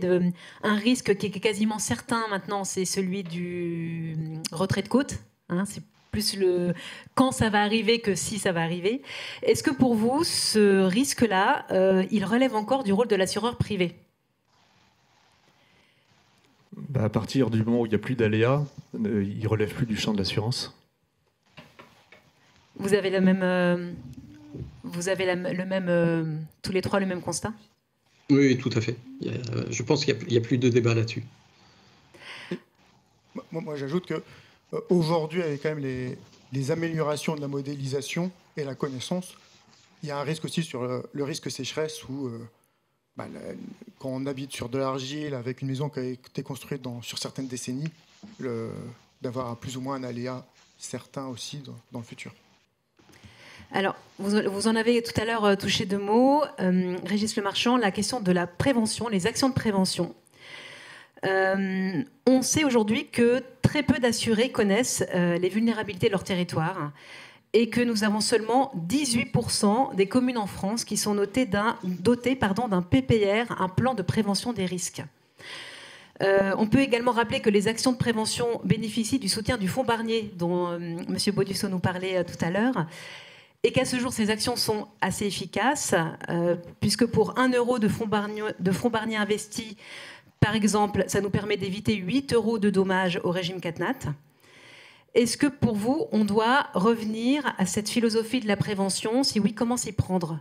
un risque qui est quasiment certain maintenant, c'est celui du retrait de côte. C'est plus le quand ça va arriver que si ça va arriver. Est-ce que pour vous, ce risque-là, il relève encore du rôle de l'assureur privé ? À partir du moment où il n'y a plus d'aléas, il ne relève plus du champ de l'assurance. Vous avez le même... tous les trois le même constat ? Oui, tout à fait. Je pense qu'il n'y a plus de débat là-dessus. Moi, j'ajoute qu'aujourd'hui, avec quand même les améliorations de la modélisation et la connaissance, il y a un risque aussi sur le risque sécheresse où, quand on habite sur de l'argile avec une maison qui a été construite sur certaines décennies, d'avoir plus ou moins un aléa certain aussi dans le futur. Alors, vous en avez tout à l'heure touché deux mots. Régis Lemarchand, la question de la prévention, les actions de prévention. On sait aujourd'hui que très peu d'assurés connaissent les vulnérabilités de leur territoire et que nous avons seulement 18% des communes en France qui sont dotées d'un PPR, un plan de prévention des risques. On peut également rappeler que les actions de prévention bénéficient du soutien du Fonds Barnier, dont M. Baudusseau nous parlait tout à l'heure. Et qu'à ce jour, ces actions sont assez efficaces, puisque pour 1 euro de fonds Barnier investi, par exemple, ça nous permet d'éviter 8 euros de dommages au régime CatNat. Est-ce que pour vous, on doit revenir à cette philosophie de la prévention ? Si oui, comment s'y prendre ?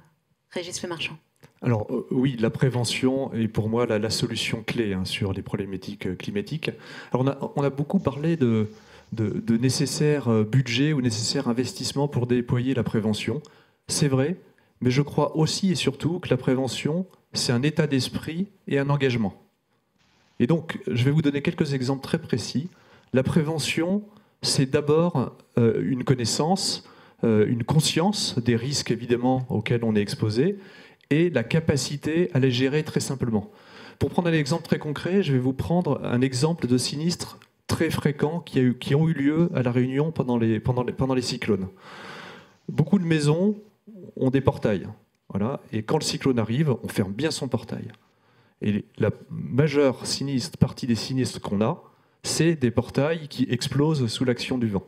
Régis Lemarchand. Alors oui, la prévention est pour moi la solution clé sur les problématiques climatiques. Alors on a beaucoup parlé de nécessaires budgets ou nécessaires investissements pour déployer la prévention. C'est vrai, mais je crois aussi et surtout que la prévention, c'est un état d'esprit et un engagement. Et donc, je vais vous donner quelques exemples très précis. La prévention, c'est d'abord une connaissance, une conscience des risques évidemment auxquels on est exposé et la capacité à les gérer très simplement. Pour prendre un exemple très concret, je vais vous prendre un exemple de sinistre très fréquents qui ont eu lieu à La Réunion pendant les cyclones. Beaucoup de maisons ont des portails. Voilà, et quand le cyclone arrive, on ferme bien son portail. Et la majeure partie des sinistres qu'on a, c'est des portails qui explosent sous l'action du vent.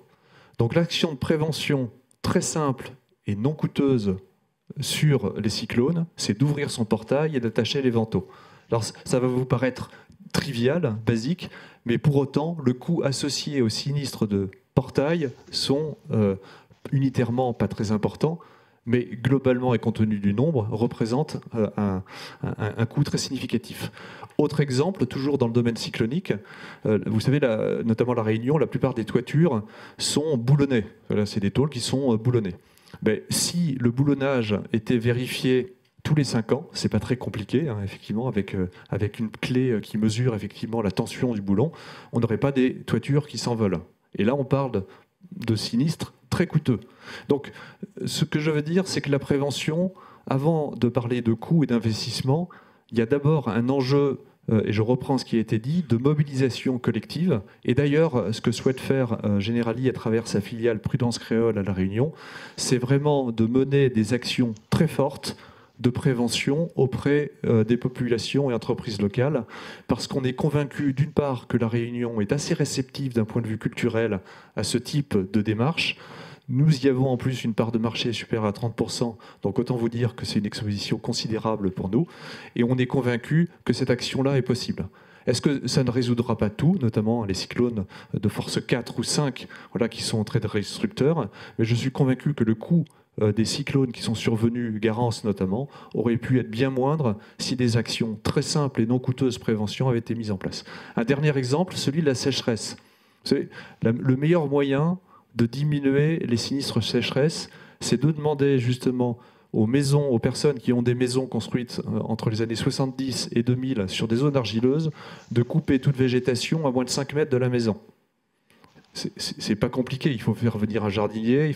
Donc l'action de prévention très simple et non coûteuse sur les cyclones, c'est d'ouvrir son portail et d'attacher les vantaux. Alors ça va vous paraître trivial, basique, mais pour autant, le coût associé aux sinistres de portail sont unitairement pas très importants, mais globalement et compte tenu du nombre, représentent un coût très significatif. Autre exemple, toujours dans le domaine cyclonique, vous savez, notamment La Réunion, la plupart des toitures sont boulonnées. Voilà, c'est des tôles qui sont boulonnées. Mais si le boulonnage était vérifié tous les 5 ans, c'est pas très compliqué, effectivement, avec une clé qui mesure effectivement la tension du boulon, on n'aurait pas des toitures qui s'envolent. Et là, on parle de sinistres très coûteux. Donc, ce que je veux dire, c'est que la prévention, avant de parler de coûts et d'investissement, il y a d'abord un enjeu, et je reprends ce qui a été dit, de mobilisation collective. Et d'ailleurs, ce que souhaite faire Generali à travers sa filiale Prudence Créole à La Réunion, c'est vraiment de mener des actions très fortes de prévention auprès des populations et entreprises locales, parce qu'on est convaincu, d'une part, que La Réunion est assez réceptive d'un point de vue culturel à ce type de démarche. Nous y avons en plus une part de marché supérieure à 30%, donc autant vous dire que c'est une exposition considérable pour nous, et on est convaincu que cette action-là est possible. Est-ce que ça ne résoudra pas tout, notamment les cyclones de force 4 ou 5, voilà, qui sont très destructeurs, mais je suis convaincu que le coût des cyclones qui sont survenus, Garance notamment, aurait pu être bien moindre si des actions très simples et non coûteuses prévention avaient été mises en place. Un dernier exemple, celui de la sécheresse. Vous savez, le meilleur moyen de diminuer les sinistres sécheresse, c'est de demander justement aux personnes qui ont des maisons construites entre les années 70 et 2000 sur des zones argileuses, de couper toute végétation à moins de 5 mètres de la maison. C'est pas compliqué, il faut faire venir un jardinier,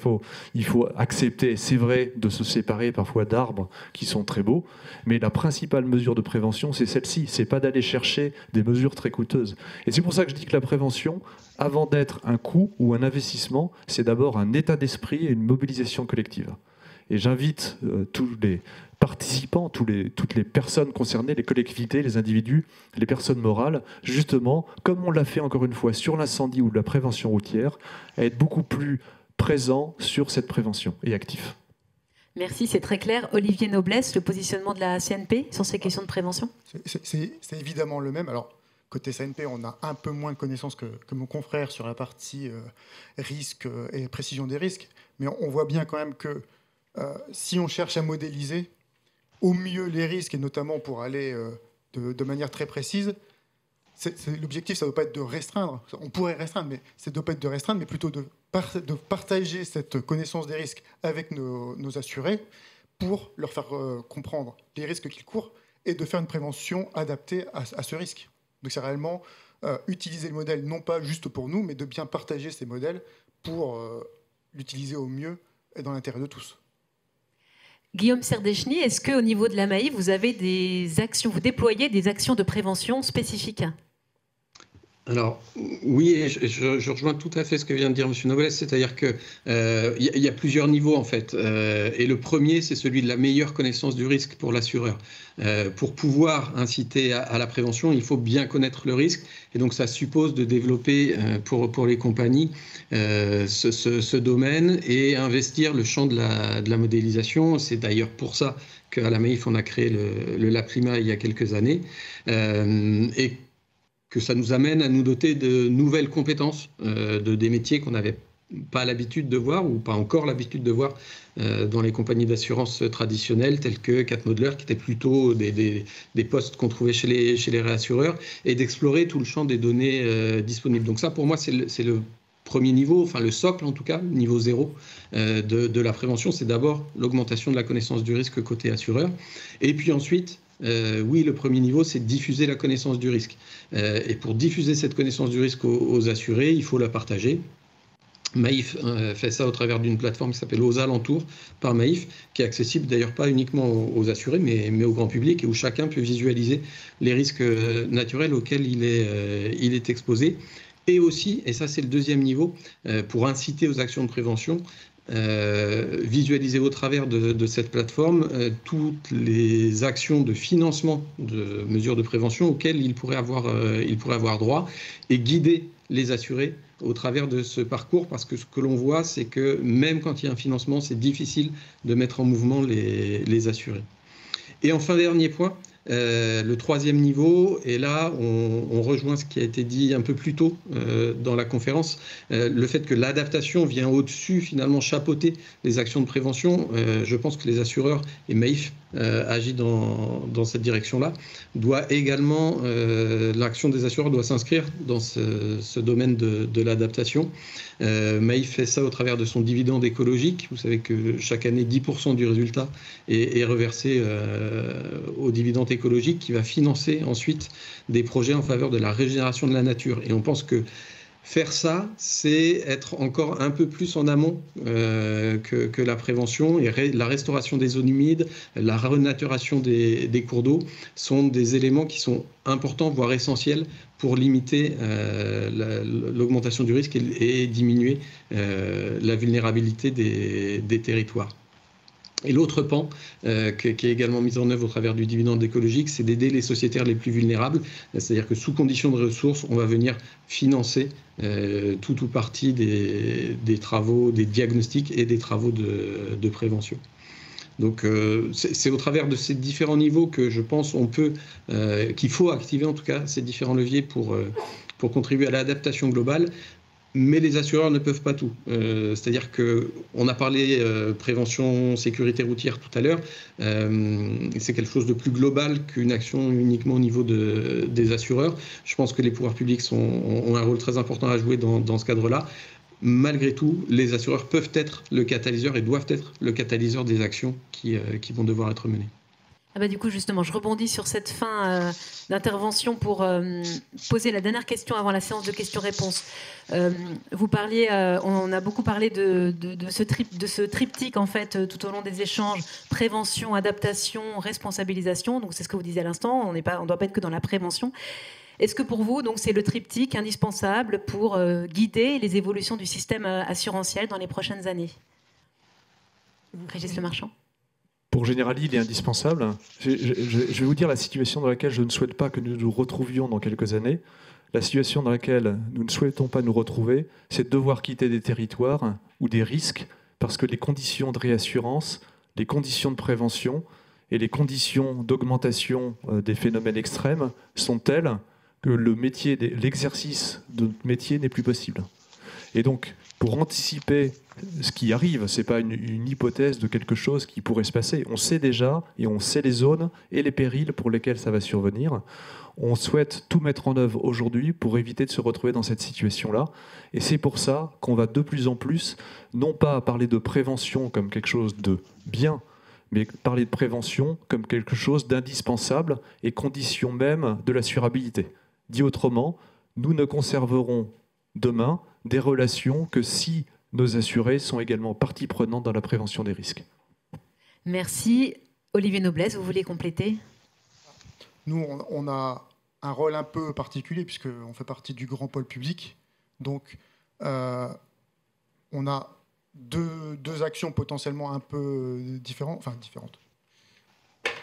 il faut accepter, c'est vrai, de se séparer parfois d'arbres qui sont très beaux, mais la principale mesure de prévention, c'est celle-ci, c'est pas d'aller chercher des mesures très coûteuses. Et c'est pour ça que je dis que la prévention, avant d'être un coût ou un investissement, c'est d'abord un état d'esprit et une mobilisation collective. Et j'invite tous les participants, toutes les personnes concernées, les collectivités, les individus, les personnes morales, justement, comme on l'a fait encore une fois sur l'incendie ou la prévention routière, à être beaucoup plus présents sur cette prévention et actifs. Merci, c'est très clair. Olivier Noblesse, le positionnement de la CNP sur ces questions de prévention ? C'est évidemment le même. Alors, côté CNP, on a un peu moins de connaissances que mon confrère sur la partie risque et précision des risques, mais on voit bien quand même que si on cherche à modéliser au mieux les risques, et notamment pour aller de manière très précise, l'objectif, ça ne doit pas être de restreindre. On pourrait restreindre, mais ça ne doit pas être de restreindre, mais plutôt de partager cette connaissance des risques avec nos assurés pour leur faire comprendre les risques qu'ils courent et de faire une prévention adaptée à ce risque. Donc c'est réellement utiliser le modèle, non pas juste pour nous, mais de bien partager ces modèles pour l'utiliser au mieux et dans l'intérêt de tous. Guillaume Serdechny, est-ce qu'au niveau de la MAI, vous avez des actions, vous déployez des actions de prévention spécifiques ? Alors, oui, je rejoins tout à fait ce que vient de dire M. Noblesse, c'est-à-dire qu'il y a plusieurs niveaux, en fait. Et le premier, c'est celui de la meilleure connaissance du risque pour l'assureur. Pour pouvoir inciter à la prévention, il faut bien connaître le risque. Et donc, ça suppose de développer pour les compagnies ce domaine et investir le champ de la modélisation. C'est d'ailleurs pour ça qu'à la MAIF, on a créé le LabClimat il y a quelques années. Et que ça nous amène à nous doter de nouvelles compétences, des métiers qu'on n'avait pas l'habitude de voir ou pas encore l'habitude de voir dans les compagnies d'assurance traditionnelles telles que Cat Modeler, qui étaient plutôt des postes qu'on trouvait chez les réassureurs, et d'explorer tout le champ des données disponibles. Donc ça, pour moi, c'est le premier niveau, enfin le socle en tout cas, niveau 0 de la prévention. C'est d'abord l'augmentation de la connaissance du risque côté assureur. Et puis ensuite, oui, le premier niveau, c'est diffuser la connaissance du risque. Et pour diffuser cette connaissance du risque aux assurés, il faut la partager. Maïf fait ça au travers d'une plateforme qui s'appelle Aux Alentours par Maïf, qui est accessible d'ailleurs pas uniquement aux assurés, mais au grand public, et où chacun peut visualiser les risques naturels auxquels il est exposé. Et aussi, et ça c'est le deuxième niveau, pour inciter aux actions de prévention, visualiser au travers de cette plateforme toutes les actions de financement de mesures de prévention auxquelles il pourrait avoir droit, et guider les assurés au travers de ce parcours, parce que ce que l'on voit, c'est que même quand il y a un financement, c'est difficile de mettre en mouvement les assurés. Et enfin, dernier point, le troisième niveau, et là on rejoint ce qui a été dit un peu plus tôt dans la conférence, le fait que l'adaptation vient au-dessus, finalement chapeauter les actions de prévention. Je pense que les assureurs, et Maïf agit dans cette direction-là, doit également, l'action des assureurs doit s'inscrire dans ce domaine de l'adaptation. Maïf fait ça au travers de son dividende écologique. Vous savez que chaque année 10% du résultat est reversé au dividende écologique, qui va financer ensuite des projets en faveur de la régénération de la nature. Et on pense que Faire ça, c'est être encore un peu plus en amont que la prévention, et la restauration des zones humides, la renaturation des cours d'eau sont des éléments qui sont importants, voire essentiels, pour limiter l'augmentation du risque et diminuer la vulnérabilité des territoires. Et l'autre pan qui est également mis en œuvre au travers du dividende écologique, c'est d'aider les sociétaires les plus vulnérables. C'est-à-dire que sous condition de ressources, on va venir financer tout ou partie des travaux, des diagnostics et des travaux de prévention. Donc c'est au travers de ces différents niveaux que je pense qu'il faut activer en tout cas ces différents leviers pour contribuer à l'adaptation globale. Mais les assureurs ne peuvent pas tout. C'est-à-dire qu'on a parlé prévention, sécurité routière tout à l'heure. C'est quelque chose de plus global qu'une action uniquement au niveau des assureurs. Je pense que les pouvoirs publics ont un rôle très important à jouer dans ce cadre-là. Malgré tout, les assureurs peuvent être le catalyseur et doivent être le catalyseur des actions qui vont devoir être menées. Ah bah du coup, justement, je rebondis sur cette fin d'intervention pour poser la dernière question avant la séance de questions-réponses. Vous parliez, on a beaucoup parlé de ce triptyque en fait tout au long des échanges: prévention, adaptation, responsabilisation. Donc c'est ce que vous disiez à l'instant. On ne doit pas être que dans la prévention. Est-ce que pour vous, donc, c'est le triptyque indispensable pour guider les évolutions du système assurantiel dans les prochaines années? Régis Le Marchand. Pour Generali, il est indispensable. Je vais vous dire la situation dans laquelle je ne souhaite pas que nous nous retrouvions dans quelques années. La situation dans laquelle nous ne souhaitons pas nous retrouver, c'est de devoir quitter des territoires ou des risques parce que les conditions de réassurance, les conditions de prévention et les conditions d'augmentation des phénomènes extrêmes sont telles que l'exercice de notre métier n'est plus possible. Et donc, pour anticiper ce qui arrive, ce n'est pas une hypothèse de quelque chose qui pourrait se passer. On sait déjà, et on sait les zones et les périls pour lesquels ça va survenir. On souhaite tout mettre en œuvre aujourd'hui pour éviter de se retrouver dans cette situation-là. Et c'est pour ça qu'on va de plus en plus, non pas parler de prévention comme quelque chose de bien, mais parler de prévention comme quelque chose d'indispensable et condition même de l'assurabilité. Dit autrement, nous ne conserverons demain des relations que si nos assurés sont également partie prenante dans la prévention des risques. Merci. Olivier Noblesse, vous voulez compléter? Nous, on a un rôle un peu particulier puisqu'on fait partie du grand pôle public. Donc, on a deux actions potentiellement un peu différentes,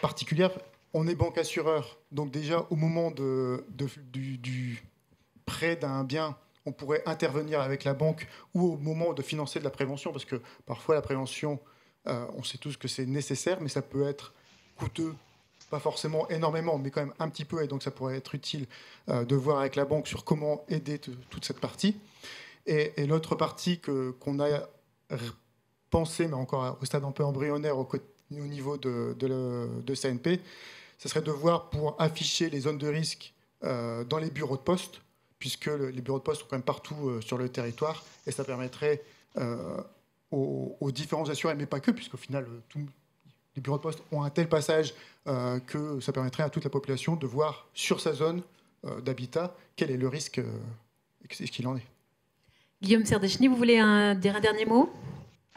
particulières. On est banque assureur, donc déjà au moment du prêt d'un bien, on pourrait intervenir avec la banque, ou au moment de financer de la prévention, parce que parfois la prévention, on sait tous que c'est nécessaire, mais ça peut être coûteux, pas forcément énormément, mais quand même un petit peu, et donc ça pourrait être utile de voir avec la banque sur comment aider toute cette partie. Et l'autre partie qu'on a pensé, mais encore au stade un peu embryonnaire au niveau de CNP, ce serait de voir pour afficher les zones de risque dans les bureaux de poste, puisque les bureaux de poste sont quand même partout sur le territoire, et ça permettrait aux différents assurés, mais pas que, puisqu'au final, les bureaux de poste ont un tel passage que ça permettrait à toute la population de voir sur sa zone d'habitat quel est le risque et ce qu'il en est. Guillaume Serdechny, vous voulez dire un dernier mot ?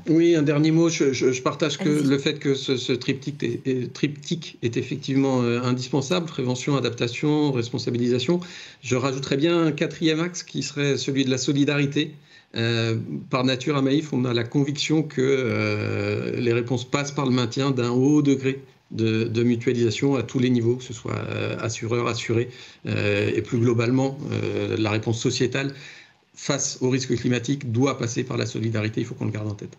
Oui, un dernier mot. Je partage le fait que ce triptyque est effectivement indispensable: prévention, adaptation, responsabilisation. Je rajouterais bien un quatrième axe qui serait celui de la solidarité. Par nature, à Maïf, on a la conviction que les réponses passent par le maintien d'un haut degré de mutualisation à tous les niveaux, que ce soit assureur, assuré, et plus globalement, la réponse sociétale face au risque climatique doit passer par la solidarité. Il faut qu'on le garde en tête.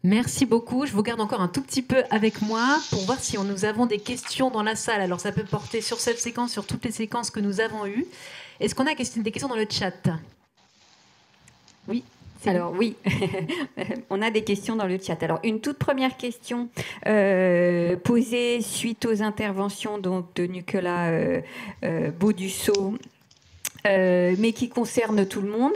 Merci beaucoup. Je vous garde encore un tout petit peu avec moi pour voir si nous avons des questions dans la salle. Alors, ça peut porter sur cette séquence, sur toutes les séquences que nous avons eues. Est-ce qu'on a des questions dans le chat ? Oui. Alors oui, on a des questions dans le chat. Alors une toute première question posée suite aux interventions donc, de Nicolas Baudusseau, mais qui concerne tout le monde.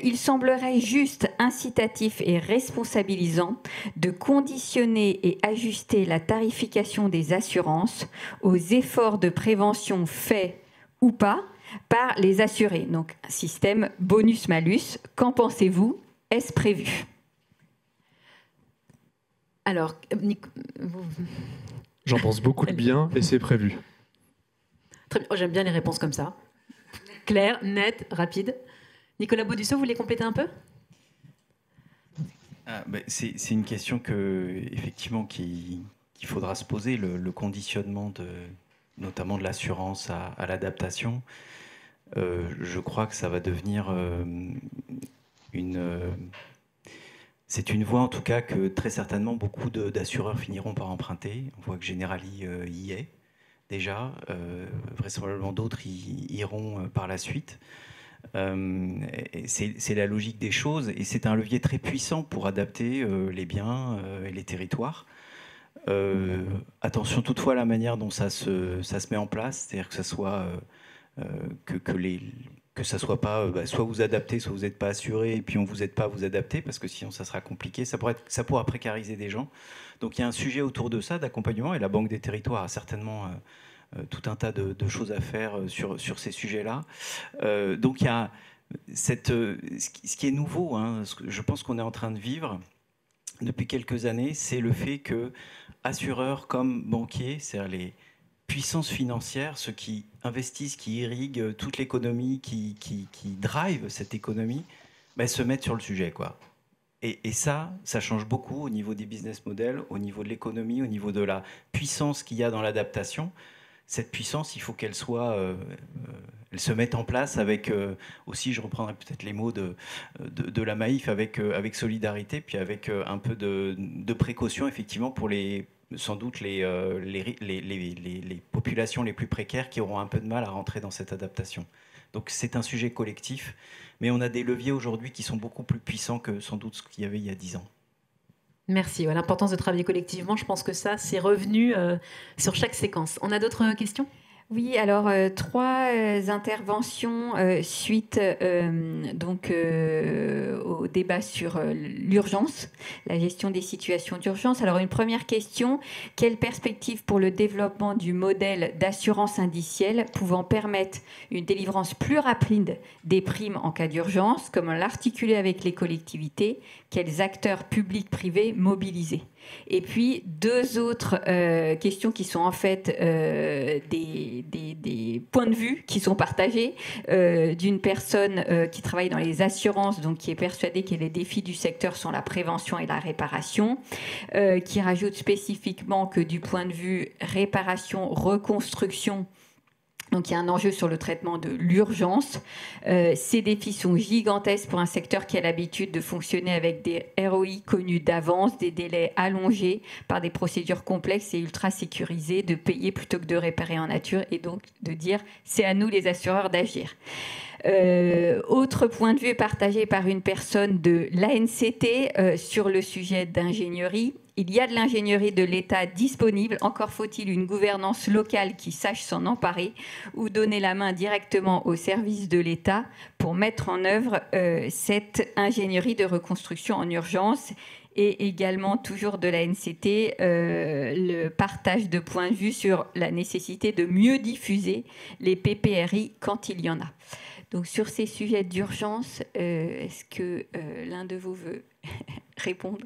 Il semblerait juste incitatif et responsabilisant de conditionner et ajuster la tarification des assurances aux efforts de prévention faits ou pas par les assurés. Donc, un système bonus-malus. Qu'en pensez-vous? Est-ce prévu? Alors, J'en pense beaucoup de bien et c'est prévu. Très bien. Oh, j'aime bien les réponses comme ça. Claire, nette, rapide. Nicolas Baudusseau, vous voulez compléter un peu? C'est une question effectivement qu'il faudra se poser, le conditionnement notamment de l'assurance à l'adaptation. Je crois que ça va devenir c'est une voie en tout cas que très certainement beaucoup d'assureurs finiront par emprunter. On voit que Generali y est déjà, vraisemblablement d'autres y iront par la suite. C'est la logique des choses et c'est un levier très puissant pour adapter les biens et les territoires. Attention toutefois à la manière dont ça se met en place, c'est-à-dire que ça soit que ça soit pas soit vous adaptez, soit vous n'êtes pas assuré et puis on vous aide pas à vous adapter parce que sinon ça sera compliqué, ça pourra précariser des gens. Donc il y a un sujet autour de ça d'accompagnement et la Banque des Territoires a certainement tout un tas de choses à faire sur ces sujets-là. Donc il y a ce qui est nouveau, hein, ce que je pense qu'on est en train de vivre depuis quelques années, c'est le fait que assureurs comme banquiers, c'est-à-dire les puissances financières, ceux qui investissent, qui irriguent toute l'économie, qui drive cette économie, se mettent sur le sujet, quoi. Et ça change beaucoup au niveau des business models, au niveau de l'économie, au niveau de la puissance qu'il y a dans l'adaptation. Cette puissance, il faut qu'elle elle se mette en place avec, aussi je reprendrai peut-être les mots de la Maïf, avec solidarité, puis avec un peu de précaution, effectivement, pour sans doute les populations les plus précaires qui auront un peu de mal à rentrer dans cette adaptation. Donc c'est un sujet collectif, mais on a des leviers aujourd'hui qui sont beaucoup plus puissants que sans doute ce qu'il y avait il y a 10 ans. Merci. L'importance de travailler collectivement, je pense que ça, c'est revenu sur chaque séquence. On a d'autres questions ? Oui, alors 3 interventions suite au débat sur l'urgence, la gestion des situations d'urgence. Alors une première question, quelle perspective pour le développement du modèle d'assurance indicielle pouvant permettre une délivrance plus rapide des primes en cas d'urgence, comment l'articuler avec les collectivités, quels acteurs publics privés mobilisés? Et puis 2 autres questions qui sont en fait des points de vue qui sont partagés d'une personne qui travaille dans les assurances, donc qui est persuadée que les défis du secteur sont la prévention et la réparation, qui rajoute spécifiquement que du point de vue réparation, reconstruction, donc il y a un enjeu sur le traitement de l'urgence. Ces défis sont gigantesques pour un secteur qui a l'habitude de fonctionner avec des ROI connus d'avance, des délais allongés par des procédures complexes et ultra sécurisées, de payer plutôt que de réparer en nature et donc de dire c'est à nous les assureurs d'agir. Autre point de vue partagé par une personne de l'ANCT sur le sujet d'ingénierie. Il y a de l'ingénierie de l'État disponible, encore faut-il une gouvernance locale qui sache s'en emparer ou donner la main directement aux services de l'État pour mettre en œuvre cette ingénierie de reconstruction en urgence. Et également, toujours de l'ANCT, le partage de points de vue sur la nécessité de mieux diffuser les PPRI quand il y en a. Donc sur ces sujets d'urgence, est-ce que l'un de vous veut répondre ?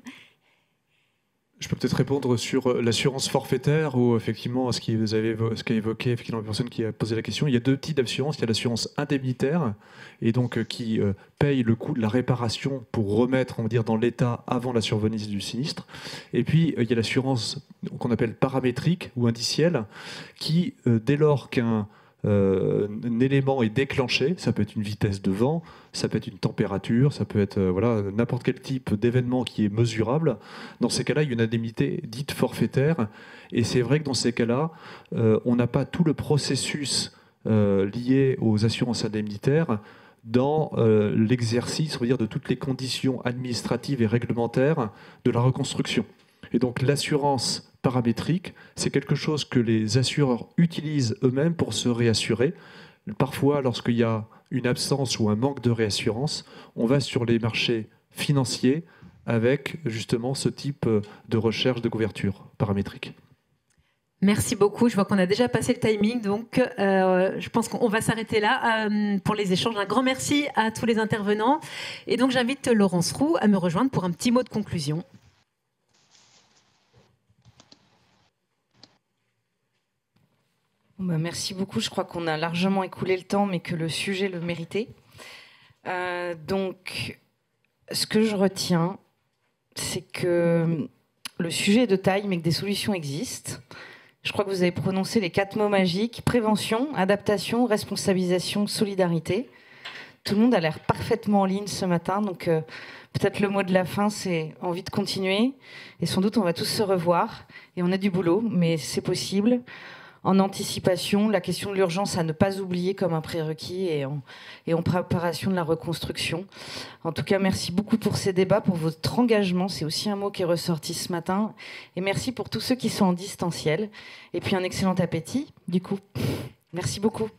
Je peux peut-être répondre sur l'assurance forfaitaire ou effectivement ce qu'a évoqué effectivement la personne qui a posé la question. Il y a 2 types d'assurance. Il y a l'assurance indemnitaire et donc qui paye le coût de la réparation pour remettre, on va dire, dans l'état avant la survenue du sinistre. Et puis il y a l'assurance qu'on appelle paramétrique ou indicielle qui, dès lors qu'un élément est déclenché, ça peut être une vitesse de vent, ça peut être une température, ça peut être n'importe quel type d'événement qui est mesurable. Dans ces cas-là, il y a une indemnité dite forfaitaire. Et c'est vrai que dans ces cas-là, on n'a pas tout le processus lié aux assurances indemnitaires dans l'exercice, on va dire, de toutes les conditions administratives et réglementaires de la reconstruction. Et donc l'assurance paramétrique, c'est quelque chose que les assureurs utilisent eux-mêmes pour se réassurer. Parfois, lorsqu'il y a une absence ou un manque de réassurance, on va sur les marchés financiers avec justement ce type de recherche de couverture paramétrique. Merci beaucoup. Je vois qu'on a déjà passé le timing, donc je pense qu'on va s'arrêter là pour les échanges. Un grand merci à tous les intervenants. Et donc j'invite Laurence Roux à me rejoindre pour un petit mot de conclusion. Merci beaucoup. Je crois qu'on a largement écoulé le temps, mais que le sujet le méritait. Donc, ce que je retiens, c'est que le sujet est de taille, mais que des solutions existent. Je crois que vous avez prononcé les 4 mots magiques: prévention, adaptation, responsabilisation, solidarité. Tout le monde a l'air parfaitement en ligne ce matin, donc peut-être le mot de la fin, c'est envie de continuer. Et sans doute, on va tous se revoir. Et on a du boulot, mais c'est possible. En anticipation, la question de l'urgence à ne pas oublier comme un prérequis et en préparation de la reconstruction. En tout cas, merci beaucoup pour ces débats, pour votre engagement. C'est aussi un mot qui est ressorti ce matin. Et merci pour tous ceux qui sont en distanciel. Et puis un excellent appétit, du coup. Merci beaucoup.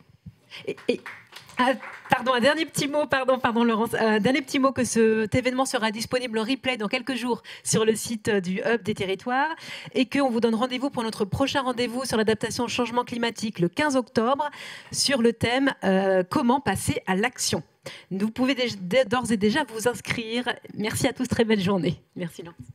Pardon, un dernier petit mot, pardon Laurence, dernier petit mot, que cet événement sera disponible en replay dans quelques jours sur le site du Hub des territoires et qu'on vous donne rendez-vous pour notre prochain rendez-vous sur l'adaptation au changement climatique le 15 octobre sur le thème comment passer à l'action. Vous pouvez d'ores et déjà vous inscrire. Merci à tous, très belle journée. Merci Laurence.